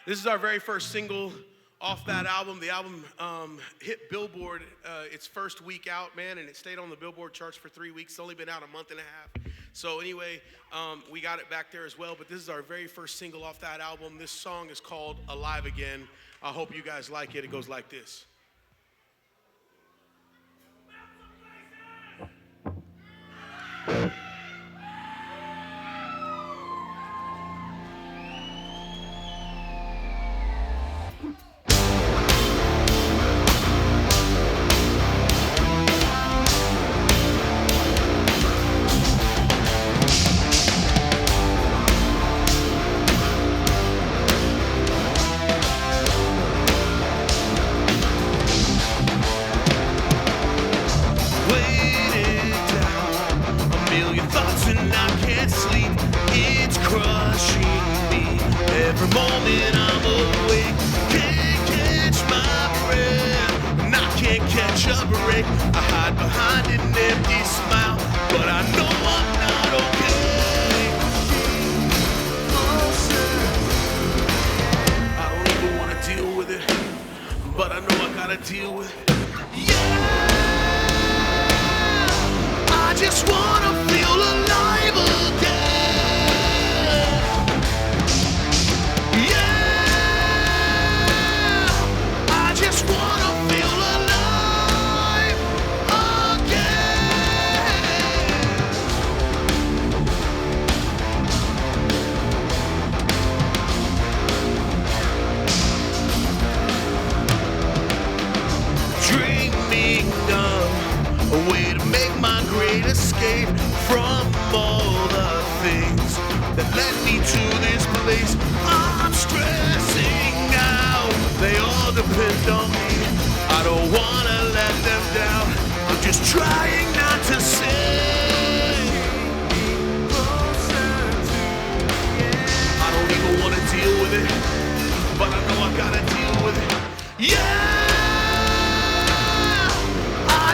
This is our very first single off that album. The album hit Billboard its first week out, man, and it stayed on the Billboard charts for 3 weeks. It's only been out a month and a half. So anyway, we got it back there as well, but this is our very first single off that album. This song is called Alive Again. I hope you guys like it. It goes like this.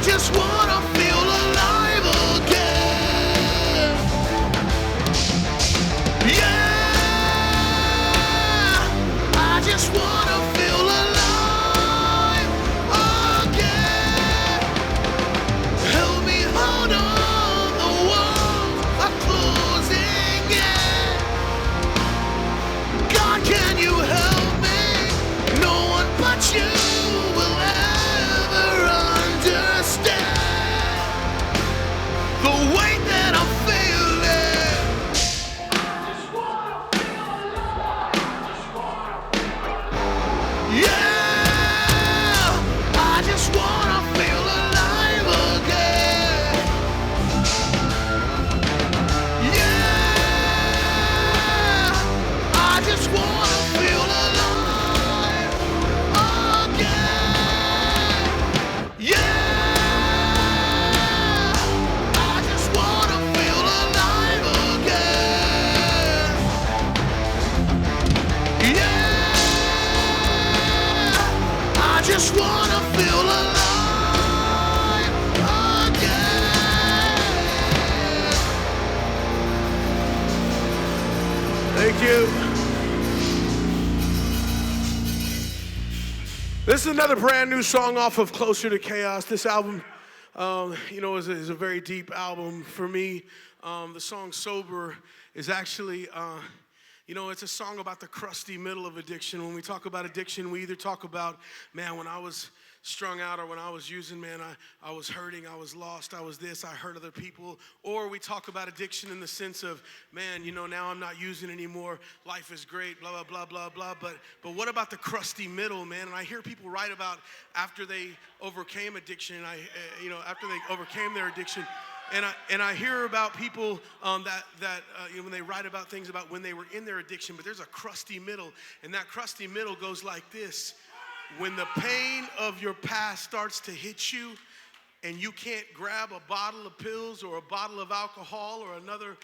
just wanna feel alive again. Yeah, I just wanna feel alive again. Help me hold on, the walls are closing in. God, can you help me? No one but you will ever understand the weight that I'm feeling. Yeah, I just wanna feel alive again. Yeah, I just wanna feel alive again. Yeah, I just wanna feel alive again. Yeah, I just wanna feel alive again. Thank you. This is another brand new song off of Closer to Chaos. This album, is a very deep album for me. The song Sober is actually, it's a song about the crusty middle of addiction. When we talk about addiction, we either talk about, man, when I was strung out or when I was using, man, I was hurting, I was lost, I was this, I hurt other people. Or we talk about addiction in the sense of, man, now I'm not using anymore, life is great, blah, blah, blah, blah, blah. But what about the crusty middle, man? And I hear people write about after they overcame addiction, after they overcame their addiction. And I hear about people when they write about things about when they were in their addiction, but there's a crusty middle, and that crusty middle goes like this. When the pain of your past starts to hit you and you can't grab a bottle of pills or a bottle of alcohol or another,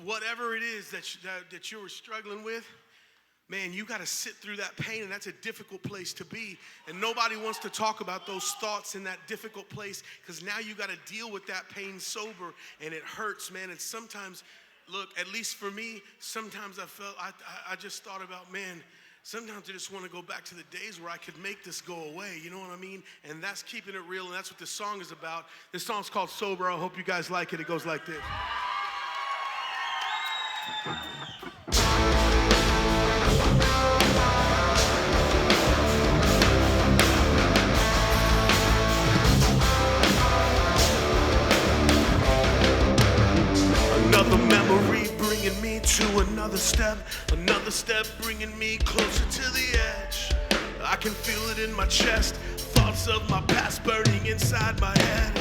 whatever it is that you were struggling with, man, you got to sit through that pain, and that's a difficult place to be. And nobody wants to talk about those thoughts in that difficult place, because now you got to deal with that pain sober, and it hurts, man. And sometimes, look, at least for me, sometimes I just thought about, man, sometimes I just want to go back to the days where I could make this go away, you know what I mean? And that's keeping it real, and that's what this song is about. This song's called Sober. I hope you guys like it. It goes like this. Another memory bringing me to another step bringing me closer to the edge. I can feel it in my chest, thoughts of my past burning inside my head.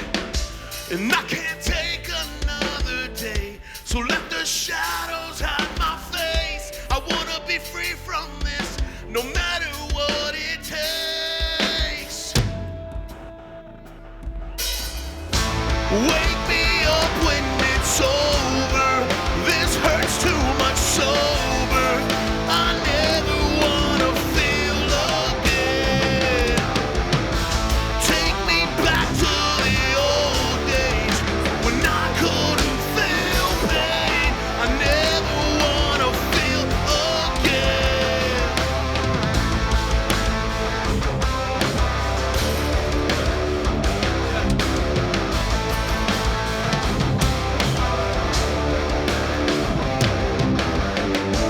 And I can't take another day, so let the shadows hide my face. I wanna be free from this, no matter what it takes. Wake me up when it's over. This hurts too much sober. I never wanna feel again. Take me back to the old days when I couldn't feel pain. I never wanna feel again.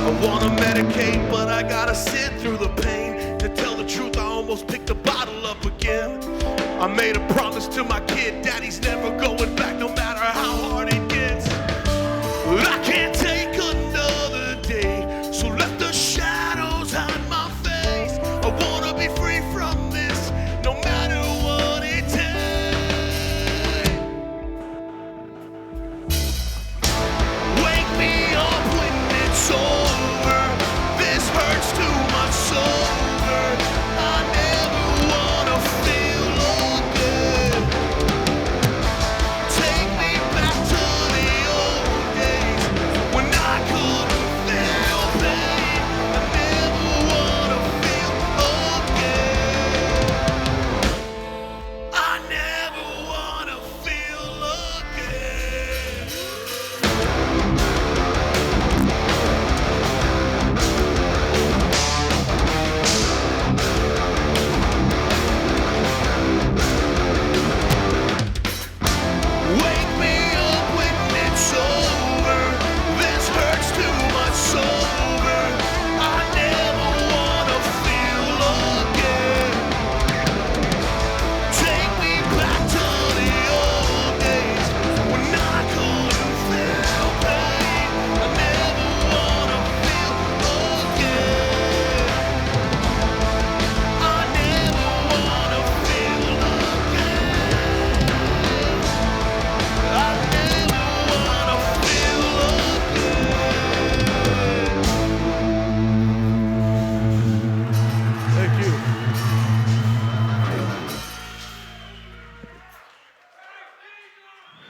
I wanna medicate, but I gotta sit through the pain. To tell the truth, I almost picked the bottle up again. I made a promise to my kid, daddy's never going back, no matter how hard it gets. But I can't take another day, so let the shadows hide my face. I wanna be free from this, no matter what it takes. Wake me up when it's over. This hurts too much sober. I never wanna feel again. Take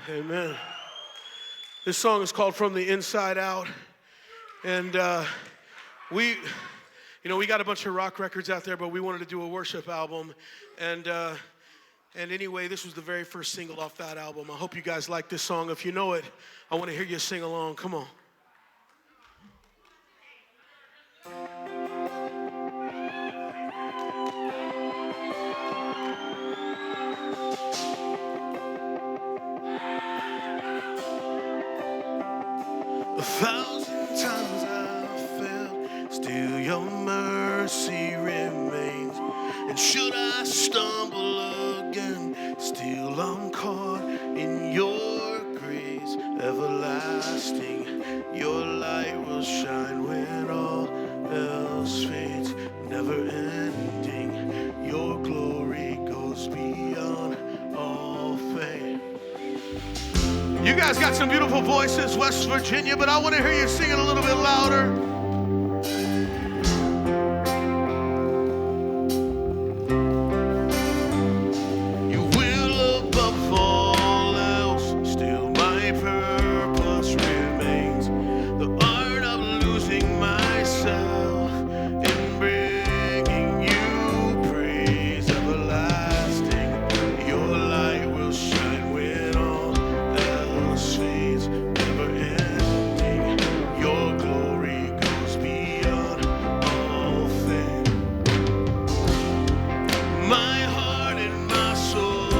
Amen. This song is called From the Inside Out. And we got a bunch of rock records out there, but we wanted to do a worship album. And anyway, this was the very first single off that album. I hope you guys like this song. If you know it, I want to hear you sing along. Come on. 1,000 times I've failed, still your mercy remains. And should I stumble again, still I'm caught in your grace everlasting. Your light will shine when all else fades, never ending. Your glory goes beyond all fame. You guys got some beautiful voices, West Virginia, but I want to hear you sing it a little bit louder. You will above all else, still my purpose remains. The art of losing myself in bringing you praise everlasting. Your light will shine when all else fades, never ending. Your glory goes beyond all fame. My heart and my soul,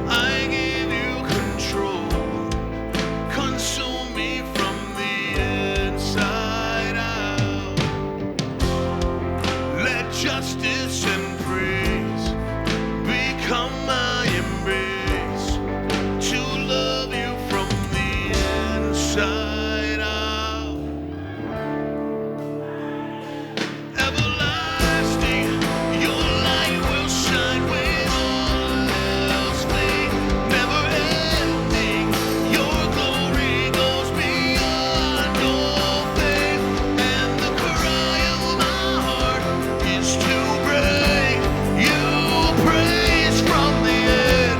I give you control. Consume me from the inside out. Let justice and praise become my embrace. To love you from the inside out. Everlasting, your light will shine when all else fades. Never ending, your glory goes beyond all fame. And the cry of my heart is to bring you praise from the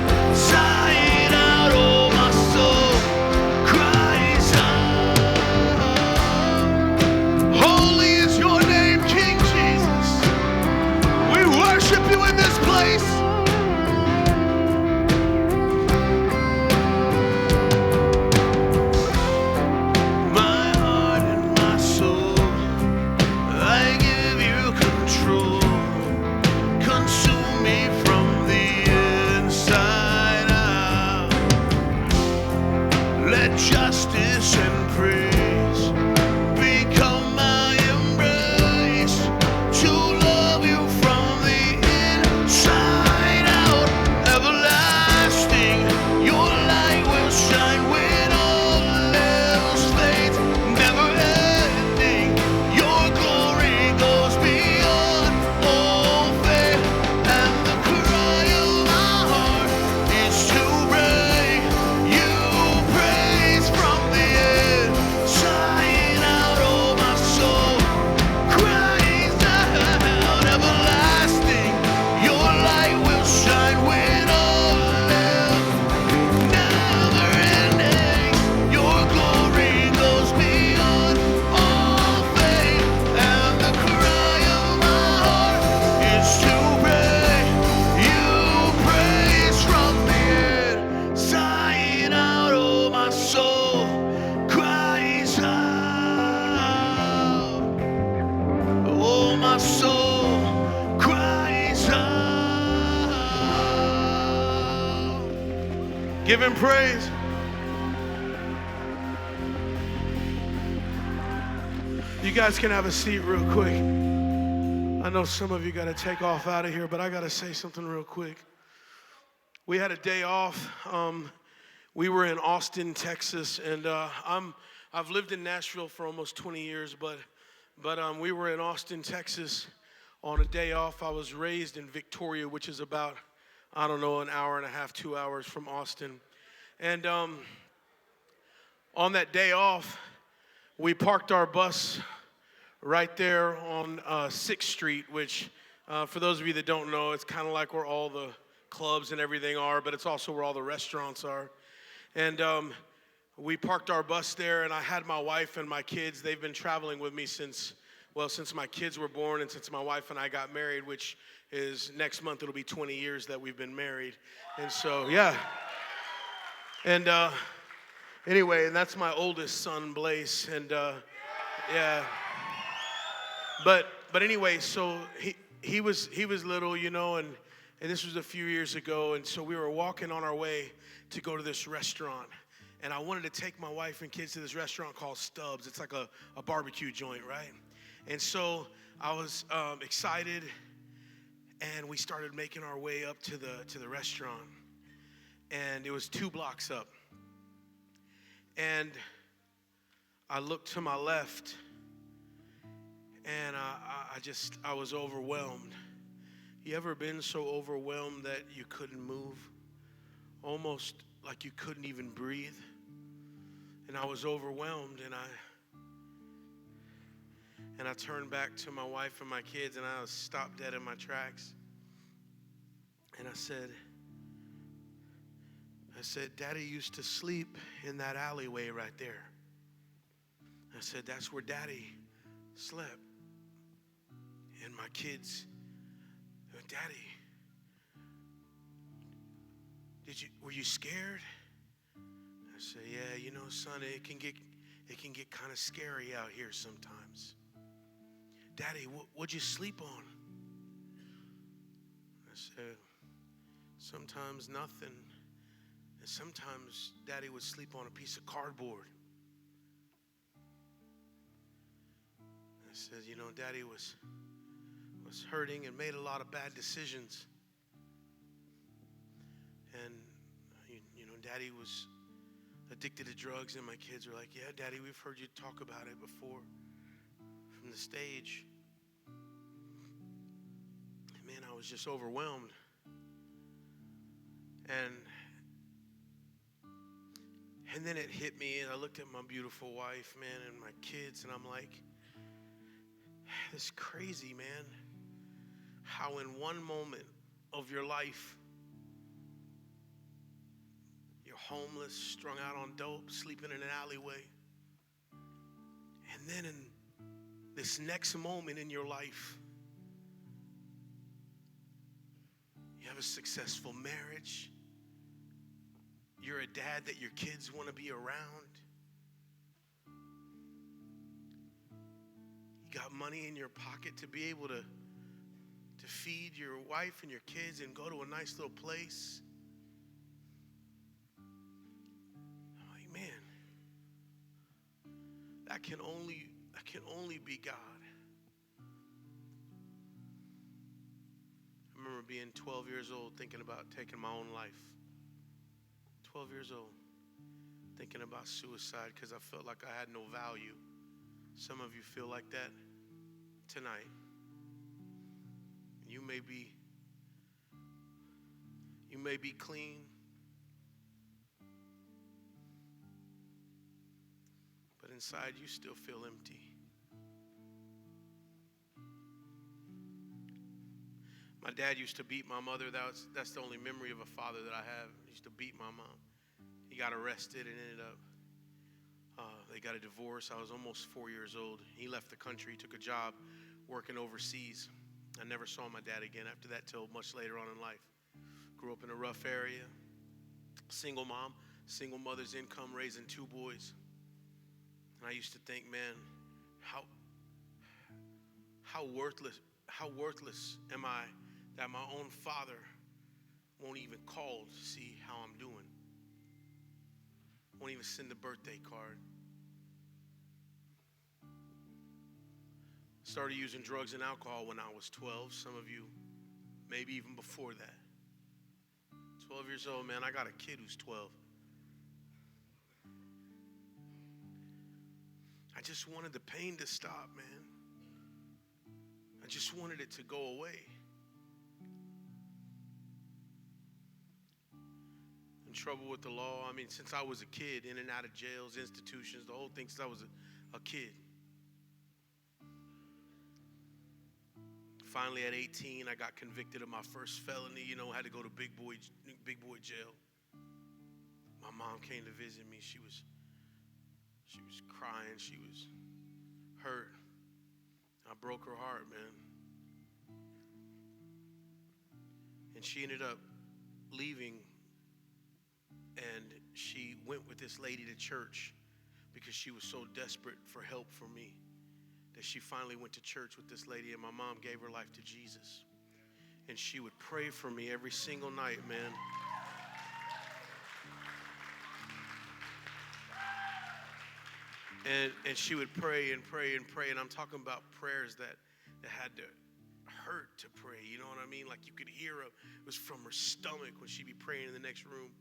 inside out. Oh, my soul cries out. Holy is your name, King Jesus. We worship you in this place. My heart and my soul, I give you control. Consume me from the inside out. Let justice and praise become my embrace. To love you from the inside out. Everlasting, your light will shine when all else fades. Never ending, your glory goes beyond all fame. And the cry of my heart is to bring you praise from the inside out. Oh, my soul cries out. Everlasting, your light will shine when all else. Never ending, your glory goes beyond all fame. And the cry of my heart is to bring you praise from the inside out. Oh, my soul cries out. Oh, my soul cries out. Give him praise. You guys can have a seat real quick. I know some of you got to take off out of here, but I got to say something real quick. We had a day off. We were in Austin, Texas, and I've lived in Nashville for almost 20 years, but we were in Austin, Texas on a day off. I was raised in Victoria, which is about, I don't know, an hour and a half, 2 hours from Austin. And on that day off, we parked our bus right there on 6th Street, which for those of you that don't know, it's kind of like where all the clubs and everything are, but it's also where all the restaurants are. And we parked our bus there, and I had my wife and my kids. They've been traveling with me since my kids were born and since my wife and I got married, which is next month. It'll be 20 years that we've been married. And so, yeah. And anyway, and that's my oldest son, Blaze. And yeah. But anyway, so he was little, you know, and this was a few years ago. And so we were walking on our way to go to this restaurant. And I wanted to take my wife and kids to this restaurant called Stubbs. It's like a barbecue joint, right? And so I was excited, and we started making our way up to the restaurant. And it was 2 blocks up. And I looked to my left, and I was overwhelmed. You ever been so overwhelmed that you couldn't move? Almost like you couldn't even breathe? And I was overwhelmed, and I turned back to my wife and my kids, and I stopped dead in my tracks. And I said, Daddy used to sleep in that alleyway right there. I said, that's where Daddy slept. And my kids, Daddy, were you scared? I said, yeah, you know, son, it can get kind of scary out here sometimes. Daddy, what'd you sleep on? I said, sometimes nothing. And sometimes Daddy would sleep on a piece of cardboard. I said, you know, Daddy was hurting and made a lot of bad decisions. And, you know, Daddy was addicted to drugs, and my kids were like, yeah, Daddy, we've heard you talk about it before from the stage. And man, I was just overwhelmed. And then it hit me, and I looked at my beautiful wife, man, and my kids, and I'm like, this crazy, man, how in one moment of your life, you're homeless, strung out on dope, sleeping in an alleyway. And then in this next moment in your life, you have a successful marriage. You're a dad that your kids want to be around. You got money in your pocket to be able to feed your wife and your kids and go to a nice little place. I'm like, man, that can only be God. I remember being 12 years old thinking about taking my own life. 12 years old, thinking about suicide because I felt like I had no value. Some of you feel like that tonight. You may be clean, but inside you still feel empty. My dad used to beat my mother. That's the only memory of a father that I have. He used to beat my mom. He got arrested and ended up, they got a divorce. I was almost 4 years old. He left the country, took a job working overseas. I never saw my dad again after that till much later on in life. Grew up in a rough area, single mom, single mother's income, raising 2 boys. And I used to think, man, how worthless am I that my own father won't even call to see how I'm doing. Won't even send a birthday card. Started using drugs and alcohol when I was 12. Some of you, maybe even before that. 12 years old, man, I got a kid who's 12. I just wanted the pain to stop, man. I just wanted it to go away. In trouble with the law, I mean, since I was a kid, in and out of jails, institutions, the whole thing since I was a kid. Finally, at 18, I got convicted of my first felony. You know, had to go to big boy jail. My my mom came to visit me. She was crying. She was hurt. I broke her heart, man. And she ended up leaving, and she went with this lady to church because she was so desperate for help from me that she finally went to church with this lady, and my mom gave her life to Jesus. And she would pray for me every single night, man. And she would pray and pray and pray, and I'm talking about prayers that had to hurt to pray, you know what I mean? Like you could hear it was from her stomach when she'd be praying in the next room.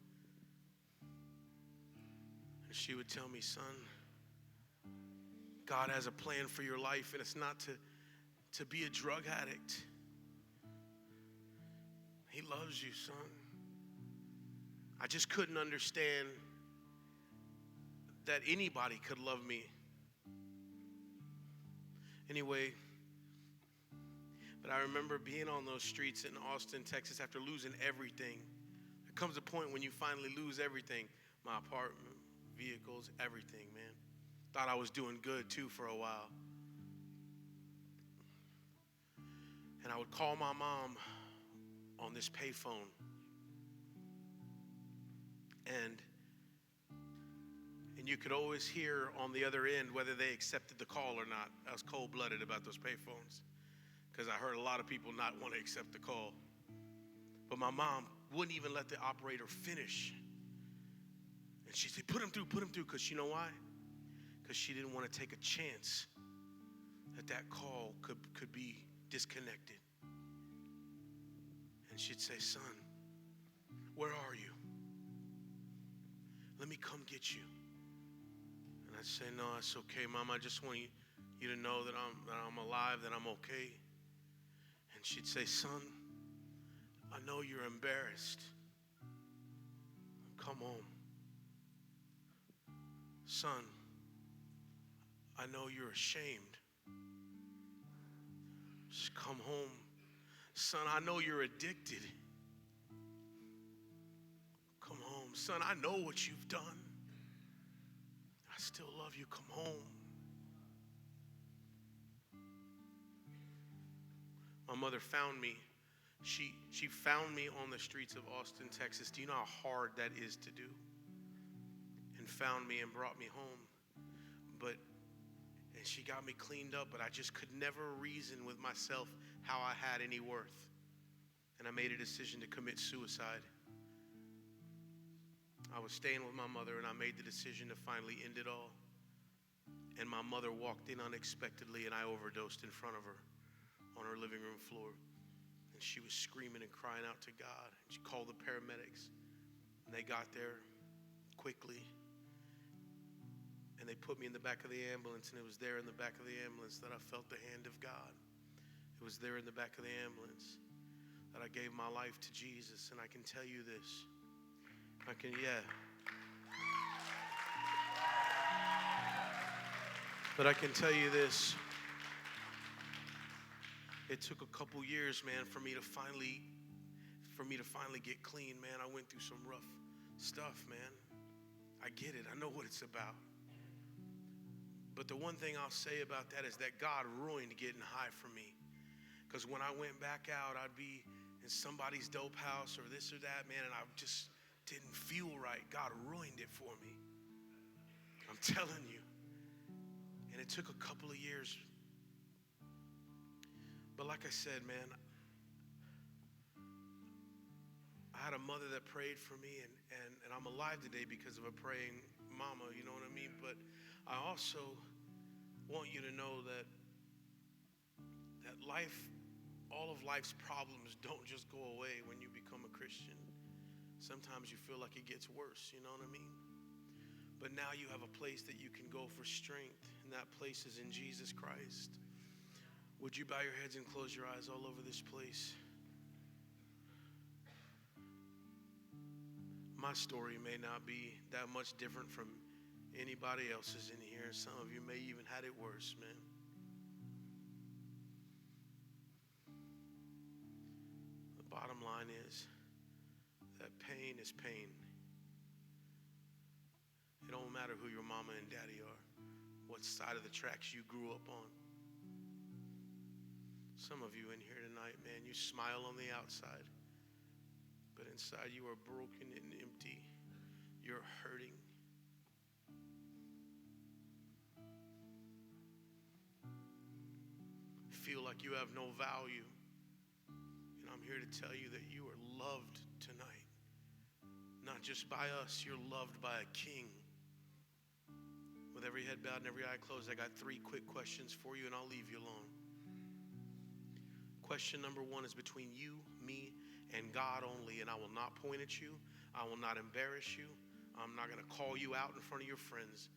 And she would tell me, son, God has a plan for your life, and it's not to be a drug addict. He loves you, son. I just couldn't understand that anybody could love me. Anyway, but I remember being on those streets in Austin, Texas, after losing everything. There comes a point when you finally lose everything. My apartment, vehicles, everything, man. Thought I was doing good too for a while. And I would call my mom on this payphone. And you could always hear on the other end whether they accepted the call or not. I was cold-blooded about those payphones because I heard a lot of people not want to accept the call. But my mom wouldn't even let the operator finish. And she'd say, put him through, because you know why? Because she didn't want to take a chance that call could be disconnected. And she'd say, son, where are you? Let me come get you. And I'd say, no, it's okay, Mom. I just want you to know that I'm alive, that I'm okay. And she'd say, son, I know you're embarrassed. Come home. Son, I know you're ashamed. Just come home. Son, I know you're addicted. Come home. Son, I know what you've done. I still love you. Come home. My mother found me. She found me on the streets of Austin, Texas. Do you know how hard that is to do? And found me and brought me home. And she got me cleaned up, but I just could never reason with myself how I had any worth. And I made a decision to commit suicide. I was staying with my mother, and I made the decision to finally end it all. And my mother walked in unexpectedly, and I overdosed in front of her on her living room floor. And she was screaming and crying out to God. And she called the paramedics, and they got there quickly. And they put me in the back of the ambulance, and it was there in the back of the ambulance that I felt the hand of God. It was there in the back of the ambulance that I gave my life to Jesus. And I can tell you this. But I can tell you this. It took a couple years, man, for me to finally get clean, man. I went through some rough stuff, man. I get it. I know what it's about. But the one thing I'll say about that is that God ruined getting high for me. Because when I went back out, I'd be in somebody's dope house or this or that, man, and I just didn't feel right. God ruined it for me. I'm telling you. And it took a couple of years. But like I said, man, I had a mother that prayed for me, and I'm alive today because of a praying mama, you know what I mean? But I also want you to know that life, all of life's problems don't just go away when you become a Christian. Sometimes you feel like it gets worse, you know what I mean? But now you have a place that you can go for strength, and that place is in Jesus Christ. Would you bow your heads and close your eyes all over this place? My story may not be that much different from anybody else's in here. Some of you may even had it worse, man. The bottom line is that pain is pain. matter who your mama and daddy are, what side of the tracks you grew up on. Some of you in here tonight, man, you smile on the outside, but inside you are broken and empty. You're hurting. Feel like you have no value. And I'm here to tell you that you are loved tonight. Not just by us, you're loved by a king. With every head bowed and every eye closed, I got 3 quick questions for you, and I'll leave you alone. Question number 1 is between you, me, and God only, and I will not point at you. I will not embarrass you. I'm not going to call you out in front of your friends,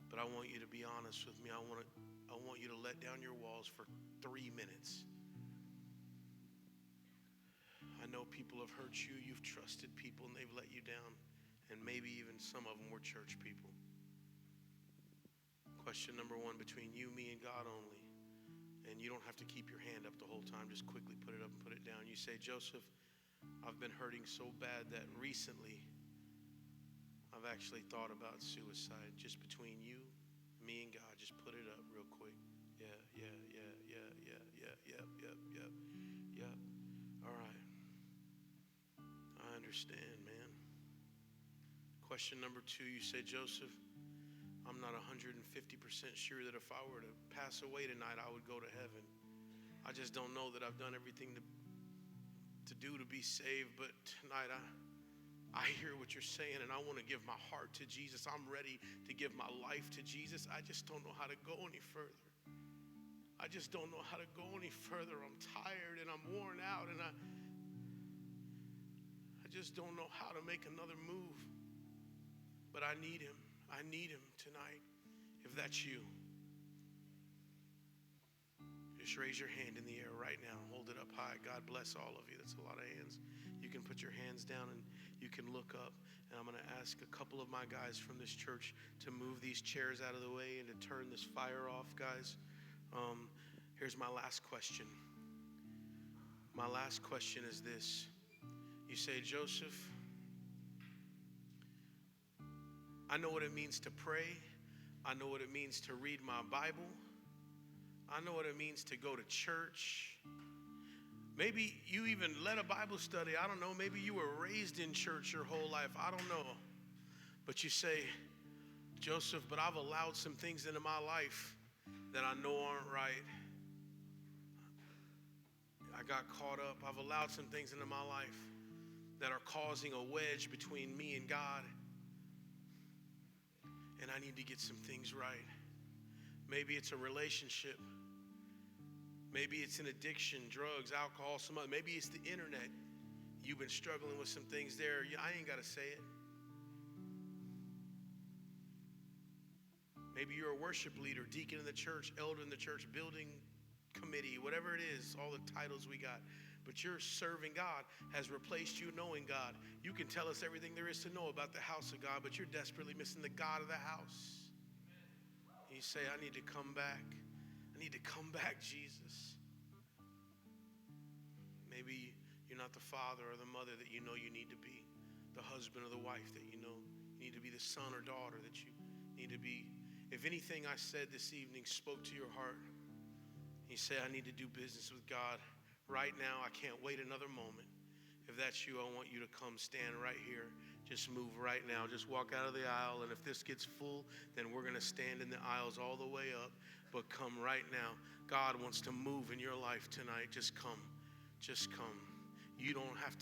but I want you to be honest with me. I want you to let down your walls for 3 minutes. I know people have hurt you. You've trusted people, and they've let you down, and maybe even some of them were church people. Question number 1, between you, me, and God only. And you don't have to keep your hand up the whole time. Just quickly put it up and put it down. You say, Joseph, I've been hurting so bad that recently I've actually thought about suicide. Just between you, me, and God. Just put it up real quick. Yeah. All right. I understand, man. Question number 2, you say, Joseph, I'm not 150% sure that if I were to pass away tonight, I would go to heaven. I just don't know that I've done everything to do to be saved, but tonight I hear what you're saying, and I want to give my heart to Jesus. I'm ready to give my life to Jesus. I just don't know how to go any further. I just don't know how to go any further. I'm tired and I'm worn out, and I just don't know how to make another move. But I need him. I need him tonight. If that's you, just raise your hand in the air right now. Hold it up high. God bless all of you. That's a lot of hands. You can put your hands down and you can look up. And I'm going to ask a couple of my guys from this church to move these chairs out of the way and to turn this fire off, guys. Here's my last question. My last question is this. You say, Joseph, I know what it means to pray. I know what it means to read my Bible. I know what it means to go to church. Maybe you even led a Bible study. I don't know. Maybe you were raised in church your whole life. I don't know. But you say, Joseph, but I've allowed some things into my life that I know aren't right. I got caught up. I've allowed some things into my life that are causing a wedge between me and God. And I need to get some things right. Maybe it's a relationship. Maybe it's an addiction, drugs, alcohol, some other. Maybe it's the internet. You've been struggling with some things there. I ain't got to say it. Maybe you're a worship leader, deacon in the church, elder in the church, building committee, whatever it is, all the titles we got. But you're serving God has replaced you knowing God. You can tell us everything there is to know about the house of God, but you're desperately missing the God of the house. And you say, I need to come back. I need to come back, Jesus. Maybe you're not the father or the mother that you know you need to be, the husband or the wife that you know you need to be, the son or daughter that you need to be. If anything I said this evening spoke to your heart, you say, I need to do business with God right now. I can't wait another moment. If that's you, I want you to come stand right here. Just move right now. Just walk out of the aisle. And if this gets full, then we're going to stand in the aisles all the way up. But come right now. God wants to move in your life tonight. Just come. Just come. You don't have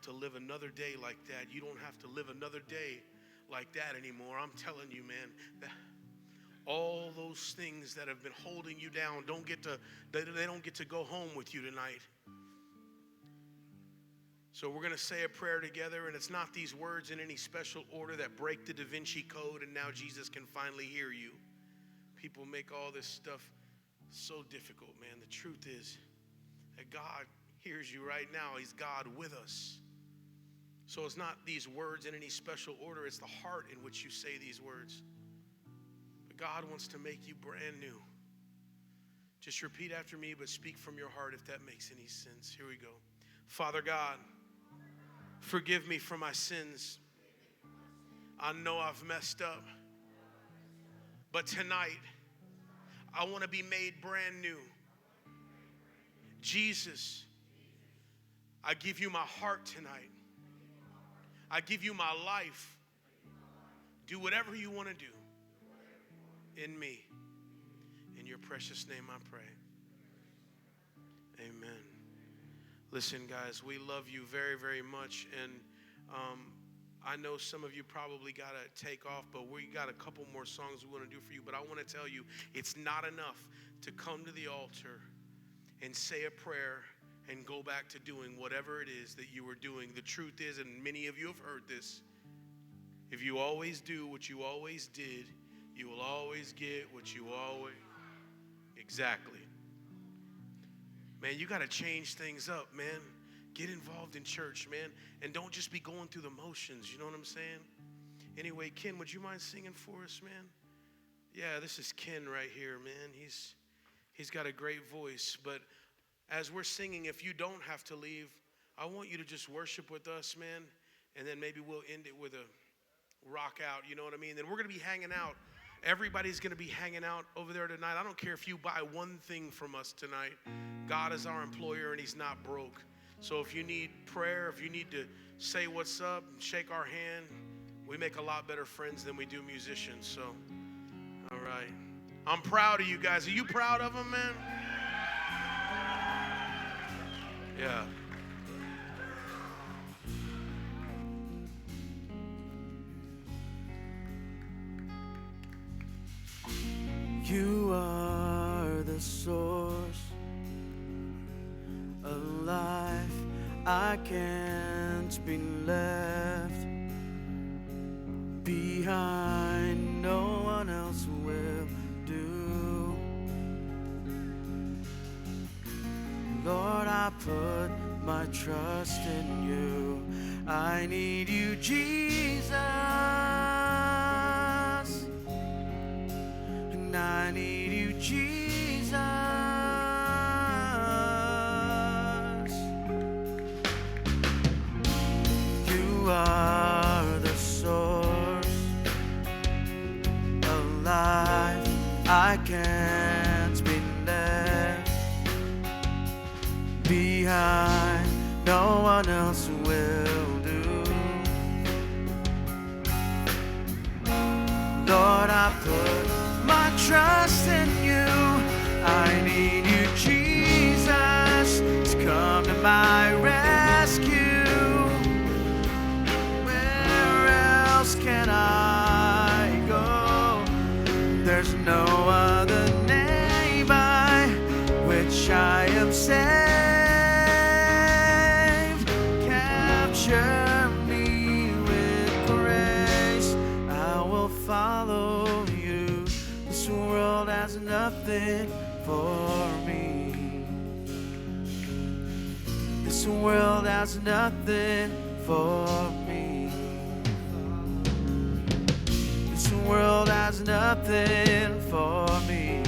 to live another day like that. You don't have to live another day like that anymore. I'm telling you, man, that all those things that have been holding you down they don't get to go home with you tonight. So we're going to say a prayer together, and it's not these words in any special order that break the Da Vinci Code and now Jesus can finally hear you. People make all this stuff so difficult, man. The truth is that God hears you right now. He's God with us. So it's not these words in any special order. It's the heart in which you say these words. But God wants to make you brand new. Just repeat after me, but speak from your heart if that makes any sense. Here we go. Father God, forgive me for my sins. I know I've messed up. But tonight, I want to be made brand new. Jesus, I give you my heart tonight. I give you my life. Do whatever you want to do in me. In your precious name I pray. Amen. Listen, guys, we love you very, very much. And I know some of you probably got to take off, but we got a couple more songs we want to do for you. But I want to tell you, it's not enough to come to the altar and say a prayer and go back to doing whatever it is that you were doing. The truth is, and many of you have heard this, if you always do what you always did, you will always get what you always... Exactly. Man, you got to change things up, man. Get involved in church, man. And don't just be going through the motions, you know what I'm saying? Anyway, Ken, would you mind singing for us, man? Yeah, this is Ken right here, man. He's got a great voice. But as we're singing, if you don't have to leave, I want you to just worship with us, man. And then maybe we'll end it with a rock out, you know what I mean? Then we're going to be hanging out. Everybody's going to be hanging out over there tonight. I don't care if you buy one thing from us tonight. God is our employer and he's not broke. So if you need prayer, if you need to say what's up and shake our hand, we make a lot better friends than we do musicians. So, all right. I'm proud of you guys. Are you proud of them, man? Yeah. You are the source of life. I can't be left behind. No one else will do. Lord, I put my trust in you. I need you, Jesus. I need you, Jesus. You are the source of life. I can't be left behind. No one else will do. Lord, I put my trust in you. I need you, Jesus, to come to my rescue. Where else can I go? There's no other name by which I am saved. Capture me with grace. I will follow you. This world has nothing for me. This world has nothing for me. This world has nothing for me.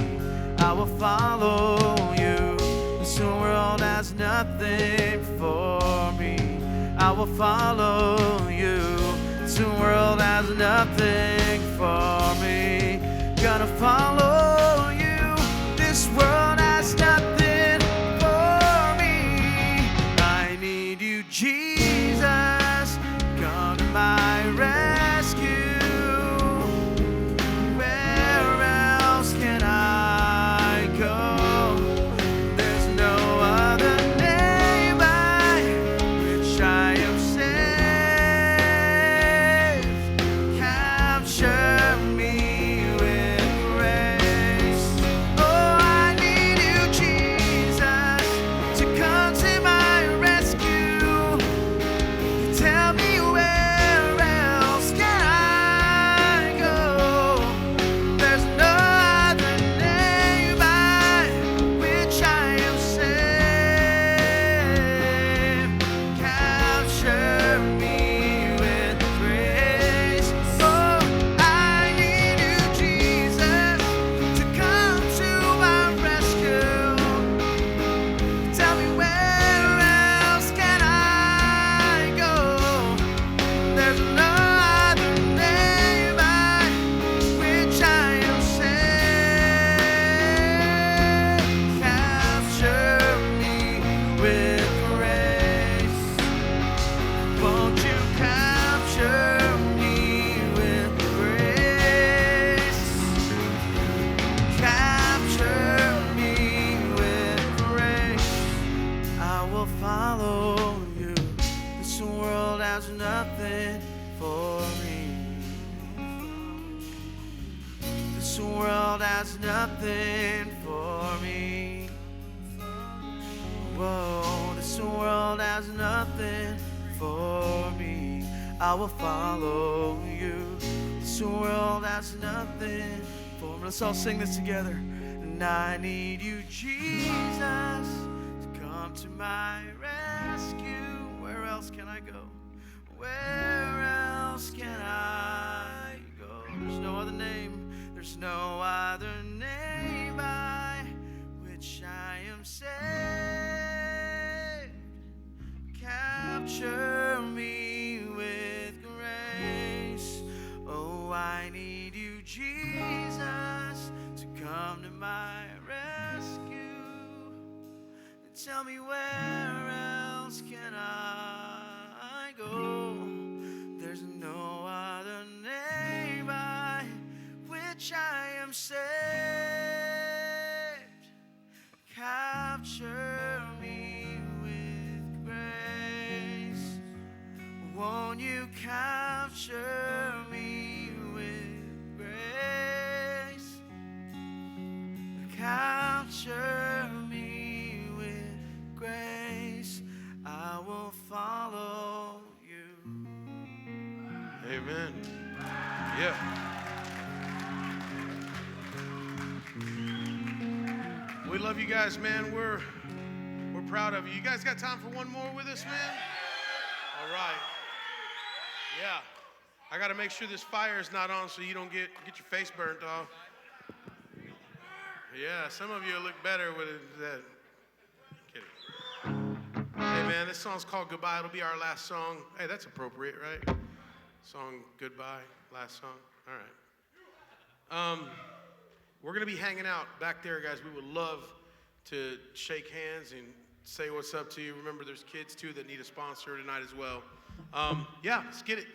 I will follow you. This world has nothing for me. I will follow you. This world has nothing for me. Gonna follow you. This world has nothing for me. I need you, Jesus. Come to my rescue. Where else can I go? There's no other name by which I am saved. Capture me with grace. world has nothing for me. Whoa, this world has nothing for me. I will follow you. This world has nothing for me. Let's all sing this together. And I need you, Jesus, to come to my rescue. Where else can I go? Where else can I go? There's no other name. There's no other name by which I am saved. Capture me with grace. Oh, I need you, Jesus, to come to my rescue. And tell me, where else can I go? There's no other name by which I am saved. Capture me with grace. Won't you capture me with grace? Capture me with grace. I will follow you. Amen. Yeah. We love you guys, man. We're proud of you. You guys got time for one more with us, man? All right. Yeah. I got to make sure this fire is not on so you don't get your face burnt off. Yeah, some of you look better with that. Kidding. Hey, man, this song's called Goodbye. It'll be our last song. Hey, that's appropriate, right? Song Goodbye, last song. All right. We're going to be hanging out back there, guys. We would love to shake hands and say what's up to you. Remember, there's kids, too, that need a sponsor tonight as well. Yeah, let's get it.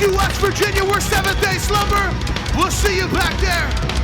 you, West Virginia. We're Seventh Day Slumber. We'll see you back there.